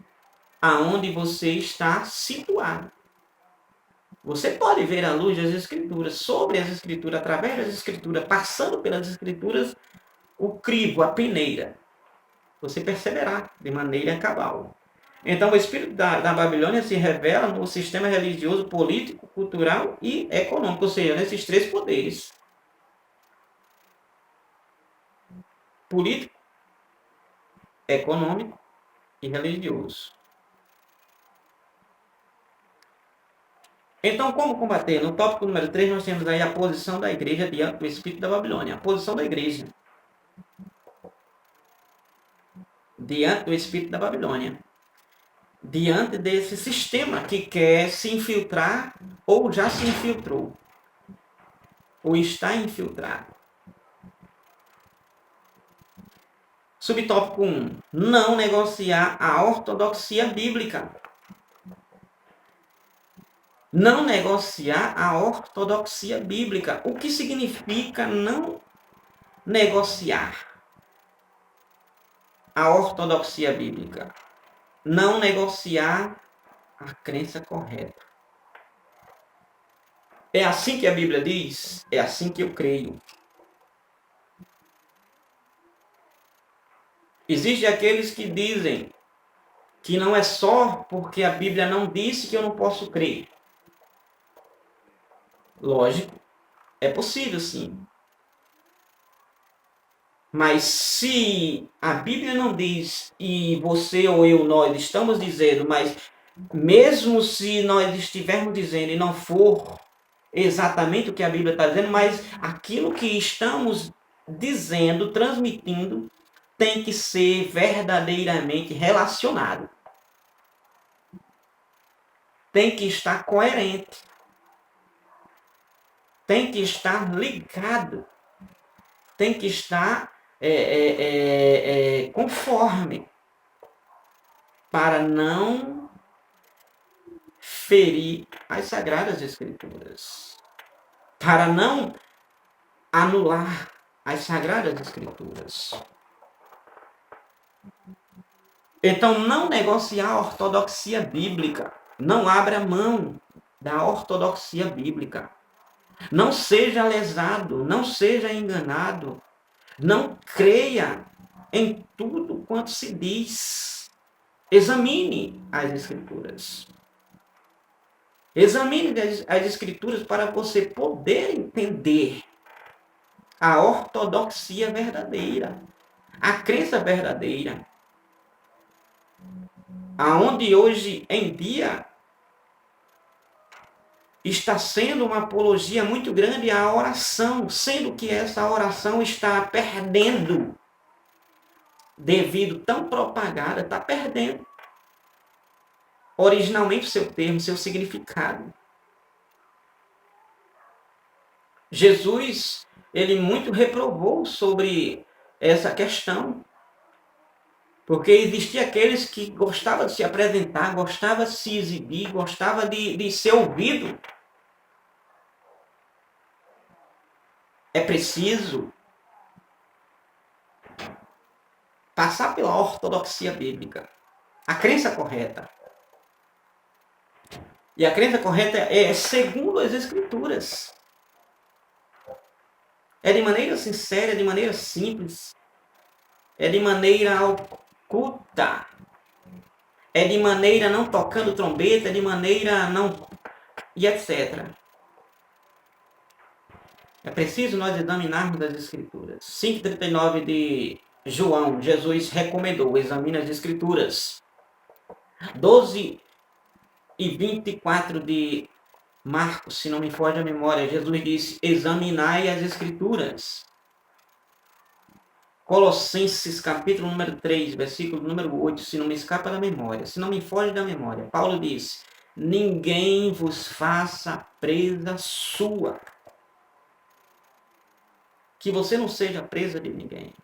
aonde você está situado. Você pode ver à luz das Escrituras, sobre as Escrituras, através das Escrituras, passando pelas Escrituras, o crivo, a peneira. Você perceberá de maneira cabal. Então, o espírito da Babilônia se revela no sistema religioso, político, cultural e econômico, ou seja, nesses 3 poderes. Político, econômico e religioso. Então, como combater? No tópico número 3, nós temos aí a posição da igreja diante do espírito da Babilônia. A posição da igreja diante do espírito da Babilônia. Diante desse sistema que quer se infiltrar ou já se infiltrou, ou está infiltrado. Subtópico 1. Não negociar a ortodoxia bíblica. Não negociar a ortodoxia bíblica. O que significa não negociar a ortodoxia bíblica? Não negociar a crença correta. É assim que a Bíblia diz? É assim que eu creio. Existem aqueles que dizem que não é só porque a Bíblia não disse que eu não posso crer. Lógico, é possível sim. Mas se a Bíblia não diz e você ou eu, nós estamos dizendo, mas mesmo se nós estivermos dizendo e não for exatamente o que a Bíblia está dizendo, mas aquilo que estamos dizendo, transmitindo, tem que ser verdadeiramente relacionado. Tem que estar coerente. Tem que estar ligado. Tem que estar conforme, para não ferir as Sagradas Escrituras, para não anular as Sagradas Escrituras. Então, não negociar a ortodoxia bíblica. Não abra mão da ortodoxia bíblica. Não seja lesado, não seja enganado. Não creia em tudo quanto se diz. Examine as Escrituras. Examine as Escrituras para você poder entender a ortodoxia verdadeira, a crença verdadeira. Aonde hoje em dia está sendo uma apologia muito grande à oração, sendo que essa oração está perdendo, devido tão propagada, está perdendo originalmente o seu termo, seu significado. Jesus, ele muito reprovou sobre essa questão, porque existia aqueles que gostavam de se apresentar, gostavam de se exibir, gostavam de ser ouvido. É preciso passar pela ortodoxia bíblica, a crença correta. E a crença correta é segundo as Escrituras. É de maneira sincera, é de maneira simples, é de maneira oculta, é de maneira não tocando trombeta, é de maneira não... e etc. É preciso nós examinarmos as Escrituras. 5,39 de João, Jesus recomendou, examine as Escrituras. 12:24 de Marcos, se não me foge a memória, Jesus disse, examinai as Escrituras. Colossenses, capítulo número 3, versículo número 8, se não me escapa da memória, se não me foge da memória, Paulo disse, ninguém vos faça presa sua. Que você não seja presa de ninguém.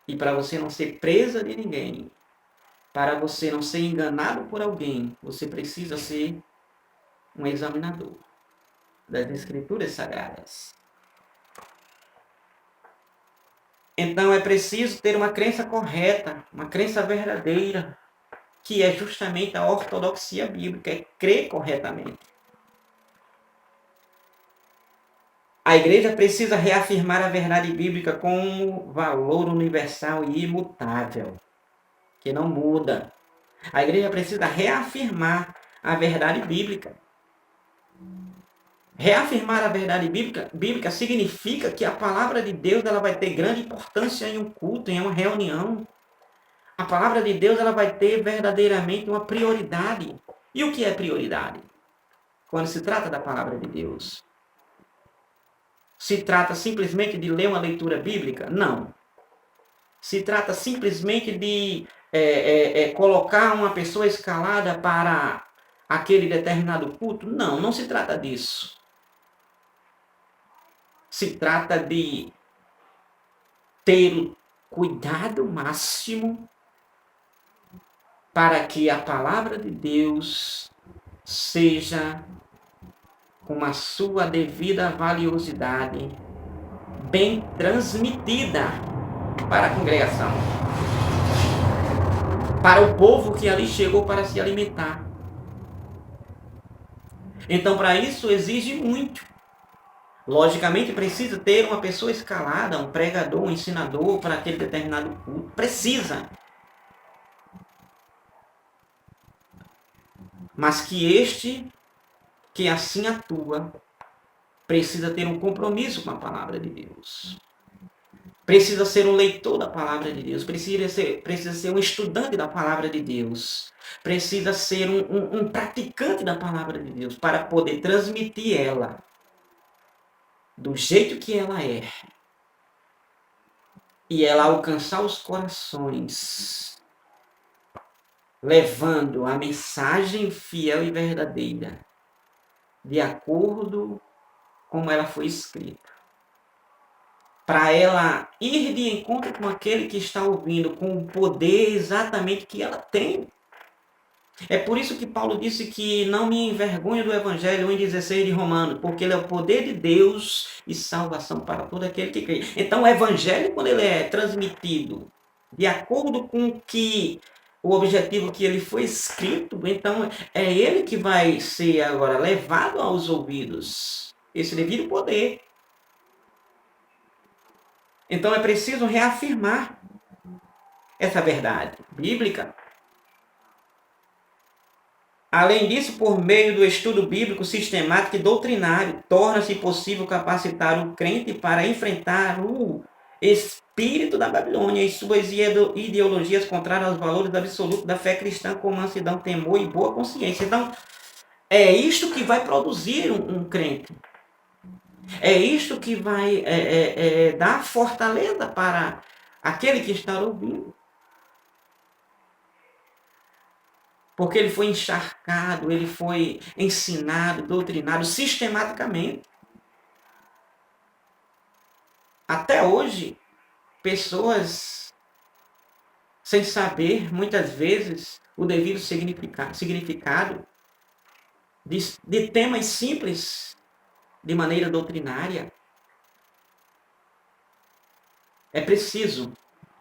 E para você não ser presa de ninguém, para você não ser enganado por alguém, você precisa ser um examinador das Escrituras Sagradas. Então é preciso ter uma crença correta, uma crença verdadeira, que é justamente a ortodoxia bíblica, é crer corretamente. A igreja precisa reafirmar a verdade bíblica como valor universal e imutável, que não muda. A igreja precisa reafirmar a verdade bíblica. Reafirmar a verdade bíblica significa que a palavra de Deus ela vai ter grande importância em um culto, em uma reunião. A palavra de Deus ela vai ter verdadeiramente uma prioridade. E o que é prioridade? Quando se trata da palavra de Deus. Se trata simplesmente de ler uma leitura bíblica? Não. Se trata simplesmente de colocar uma pessoa escalada para aquele determinado culto? Não, não se trata disso. Se trata de ter o cuidado máximo para que a palavra de Deus seja com a sua devida valiosidade bem transmitida para a congregação, para o povo que ali chegou para se alimentar. Então, para isso, exige muito. Logicamente, precisa ter uma pessoa escalada, um pregador, um ensinador para aquele determinado culto. Precisa. Mas que assim atua, precisa ter um compromisso com a palavra de Deus. Precisa ser um leitor da palavra de Deus. Precisa ser um estudante da palavra de Deus. Precisa ser um praticante da palavra de Deus para poder transmitir ela do jeito que ela é. E ela alcançar os corações, levando a mensagem fiel e verdadeira, de acordo com como ela foi escrita. para ela ir de encontro com aquele que está ouvindo, com o poder exatamente que ela tem. É por isso que Paulo disse que não me envergonho do Evangelho 1,16 de Romanos, porque ele é o poder de Deus e salvação para todo aquele que crê. Então o Evangelho, quando ele é transmitido de acordo com o objetivo que ele foi escrito, então é ele que vai ser agora levado aos ouvidos, esse devido poder. Então é preciso reafirmar essa verdade bíblica. Além disso, por meio do estudo bíblico sistemático e doutrinário, torna-se possível capacitar o crente para enfrentar o espírito da Babilônia e suas ideologias contrárias aos valores absolutos da fé cristã, com mansidão, temor e boa consciência. Então, é isto que vai produzir um crente. É isto que vai dar fortaleza para aquele que está ouvindo. Porque ele foi encharcado, ele foi ensinado, doutrinado sistematicamente. Até hoje, pessoas sem saber, muitas vezes, o devido significado de temas simples de maneira doutrinária. É preciso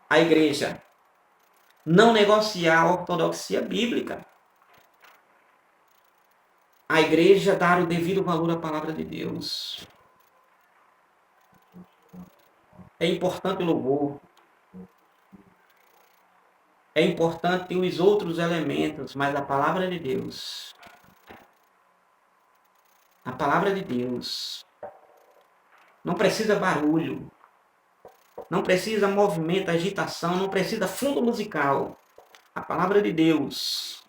a igreja não negociar a ortodoxia bíblica. A igreja dar o devido valor à palavra de Deus. É importante o louvor. É importante os outros elementos, mas a palavra de Deus. A palavra de Deus. Não precisa barulho. Não precisa movimento, agitação. Não precisa fundo musical. A palavra de Deus,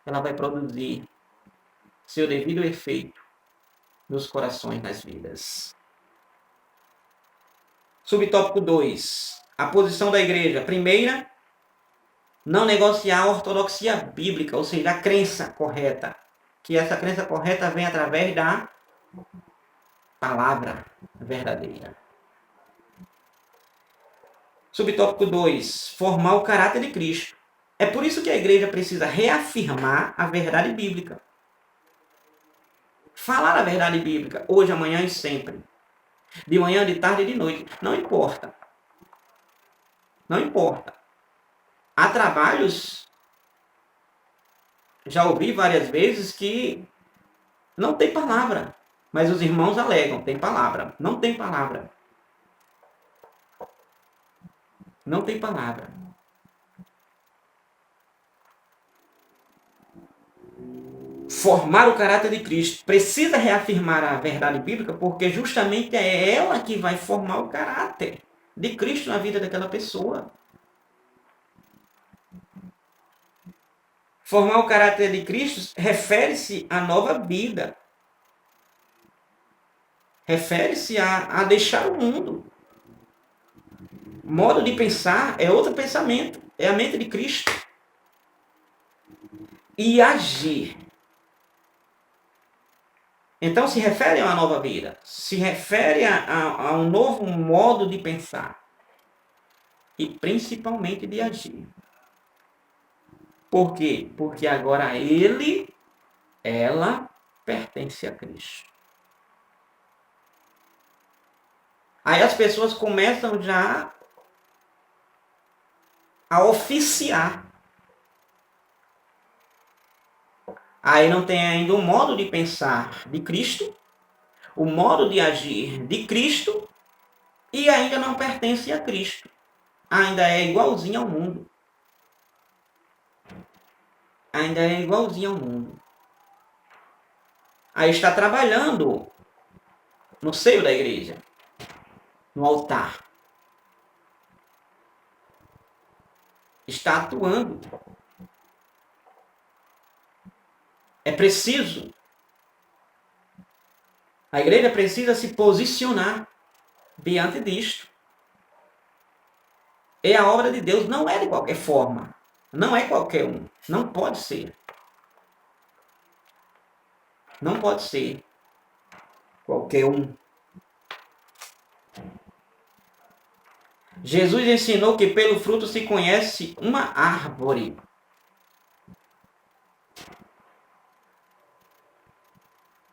ela vai produzir seu devido efeito nos corações, nas vidas. Subtópico 2. A posição da igreja. Primeira, não negociar a ortodoxia bíblica, ou seja, a crença correta. Que essa crença correta vem através da palavra verdadeira. Subtópico 2. Formar o caráter de Cristo. É por isso que a igreja precisa reafirmar a verdade bíblica. Falar a verdade bíblica, hoje, amanhã e sempre. De manhã, de tarde e de noite. Não importa. Não importa. Há trabalhos, já ouvi várias vezes, que não tem palavra. Mas os irmãos alegam, tem palavra. Não tem palavra. Não tem palavra. Formar o caráter de Cristo. Precisa reafirmar a verdade bíblica, porque justamente é ela que vai formar o caráter de Cristo na vida daquela pessoa. Formar o caráter de Cristo refere-se à nova vida. Refere-se a deixar o mundo. Modo de pensar é outro pensamento. É a mente de Cristo. E agir. Então se refere a uma nova vida. Se refere a um novo modo de pensar. E principalmente de agir. Por quê? Porque agora ela pertence a Cristo. Aí as pessoas começam já a oficiar. Aí não tem ainda o modo de pensar de Cristo, o modo de agir de Cristo, e ainda não pertence a Cristo. Ainda é igualzinho ao mundo. Ainda é igualzinho ao mundo. Aí está trabalhando no seio da igreja, no altar. Está atuando. É preciso. A igreja precisa se posicionar diante disto. É a obra de Deus, não é de qualquer forma. Não é qualquer um. Não pode ser. Não pode ser qualquer um. Jesus ensinou que pelo fruto se conhece uma árvore.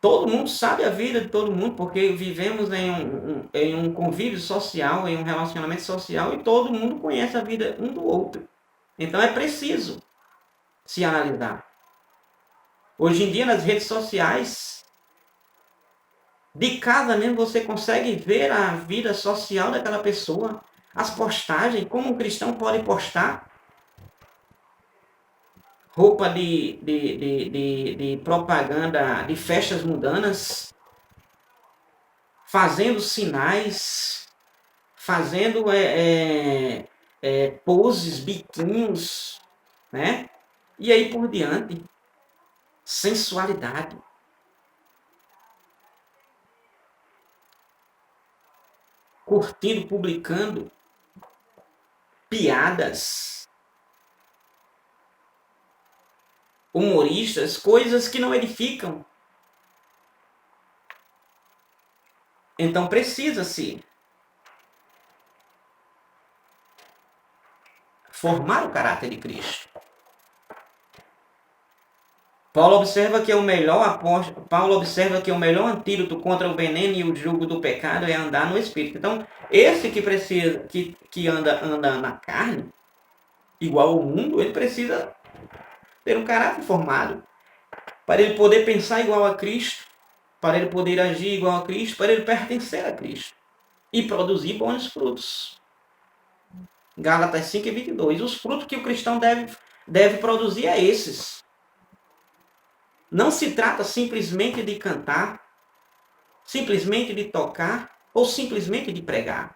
Todo mundo sabe a vida de todo mundo, porque vivemos em um convívio social, em um relacionamento social, e todo mundo conhece a vida um do outro. Então é preciso se analisar. Hoje em dia, nas redes sociais, de casa mesmo, você consegue ver a vida social daquela pessoa, as postagens, como um cristão pode postar roupa de propaganda de festas mundanas, fazendo sinais, fazendo poses, biquinhos, né? E aí por diante, sensualidade. Curtindo, publicando piadas, humoristas, coisas que não edificam. Então precisa-se formar o caráter de Cristo. Paulo observa que o melhor antídoto contra o veneno e o jugo do pecado é andar no Espírito. Então, esse que precisa, que anda na carne, igual ao mundo, ele precisa ter um caráter formado para ele poder pensar igual a Cristo, para ele poder agir igual a Cristo, para ele pertencer a Cristo e produzir bons frutos. Gálatas 5:22. Os frutos que o cristão deve produzir é esses. Não se trata simplesmente de cantar, simplesmente de tocar ou simplesmente de pregar.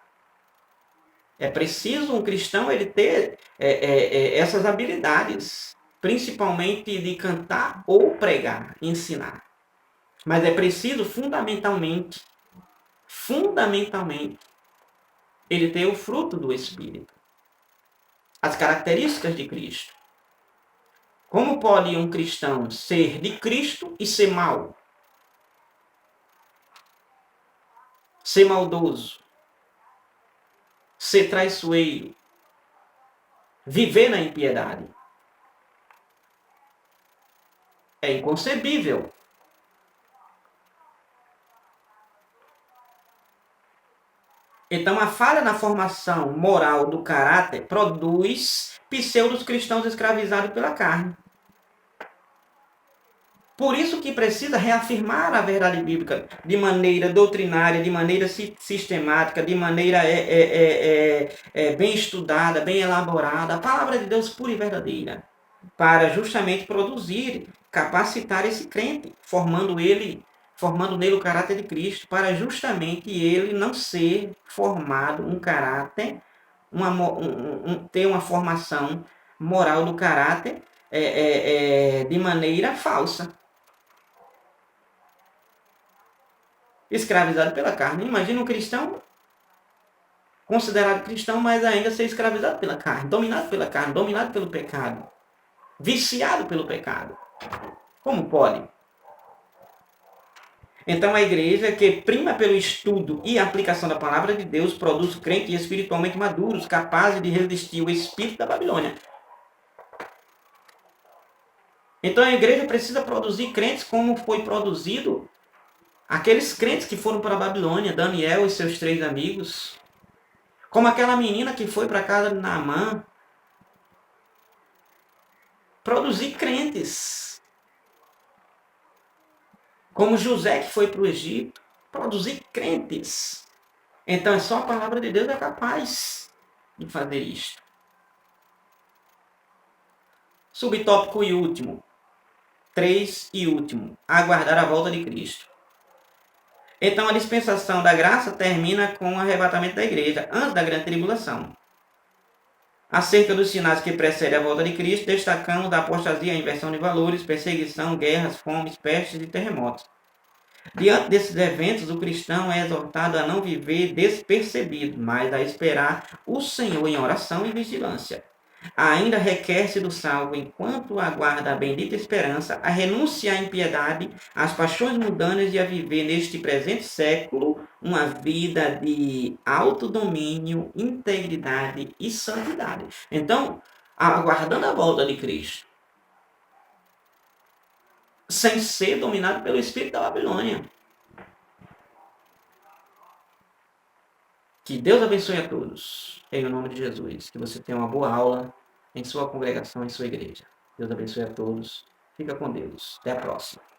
É preciso um cristão ele ter essas habilidades, principalmente de cantar ou pregar, ensinar. Mas é preciso fundamentalmente, ele ter o fruto do Espírito. As características de Cristo. Como pode um cristão ser de Cristo e ser mau? Ser maldoso? Ser traiçoeiro? Viver na impiedade? É inconcebível. Então, a falha na formação moral do caráter produz pseudos cristãos escravizados pela carne. Por isso que precisa reafirmar a verdade bíblica de maneira doutrinária, de maneira sistemática, de maneira bem estudada, bem elaborada, a palavra de Deus pura e verdadeira, para justamente produzir, capacitar esse crente, formando nele o caráter de Cristo, para justamente ele não ser formado um caráter, ter uma formação moral do caráter de maneira falsa. Escravizado pela carne. Imagina um cristão, considerado cristão, mas ainda ser escravizado pela carne, dominado pela carne, dominado pelo pecado, viciado pelo pecado. Como pode? Então a igreja que prima pelo estudo e aplicação da palavra de Deus produz crentes espiritualmente maduros, capazes de resistir o espírito da Babilônia. Então a igreja precisa produzir crentes como foi produzido aqueles crentes que foram para a Babilônia, Daniel e seus 3 amigos, como aquela menina que foi para a casa de Naamã, produzir crentes, como José que foi para o Egito, produzir crentes. Então só a palavra de Deus é capaz de fazer isto. Subtópico e último, 3 e último, aguardar a volta de Cristo. Então a dispensação da graça termina com o arrebatamento da igreja, antes da grande tribulação. Acerca dos sinais que precedem a volta de Cristo, destacamos a apostasia, a inversão de valores, perseguição, guerras, fomes, pestes e terremotos. Diante desses eventos, o cristão é exortado a não viver despercebido, mas a esperar o Senhor em oração e vigilância. Ainda requer-se do salvo, enquanto aguarda a bendita esperança, a renunciar à impiedade, às paixões mundanas e a viver neste presente século uma vida de autodomínio, integridade e santidade. Então, aguardando a volta de Cristo, sem ser dominado pelo espírito da Babilônia. Que Deus abençoe a todos, em nome de Jesus. Que você tenha uma boa aula em sua congregação, em sua igreja. Deus abençoe a todos. Fica com Deus. Até a próxima.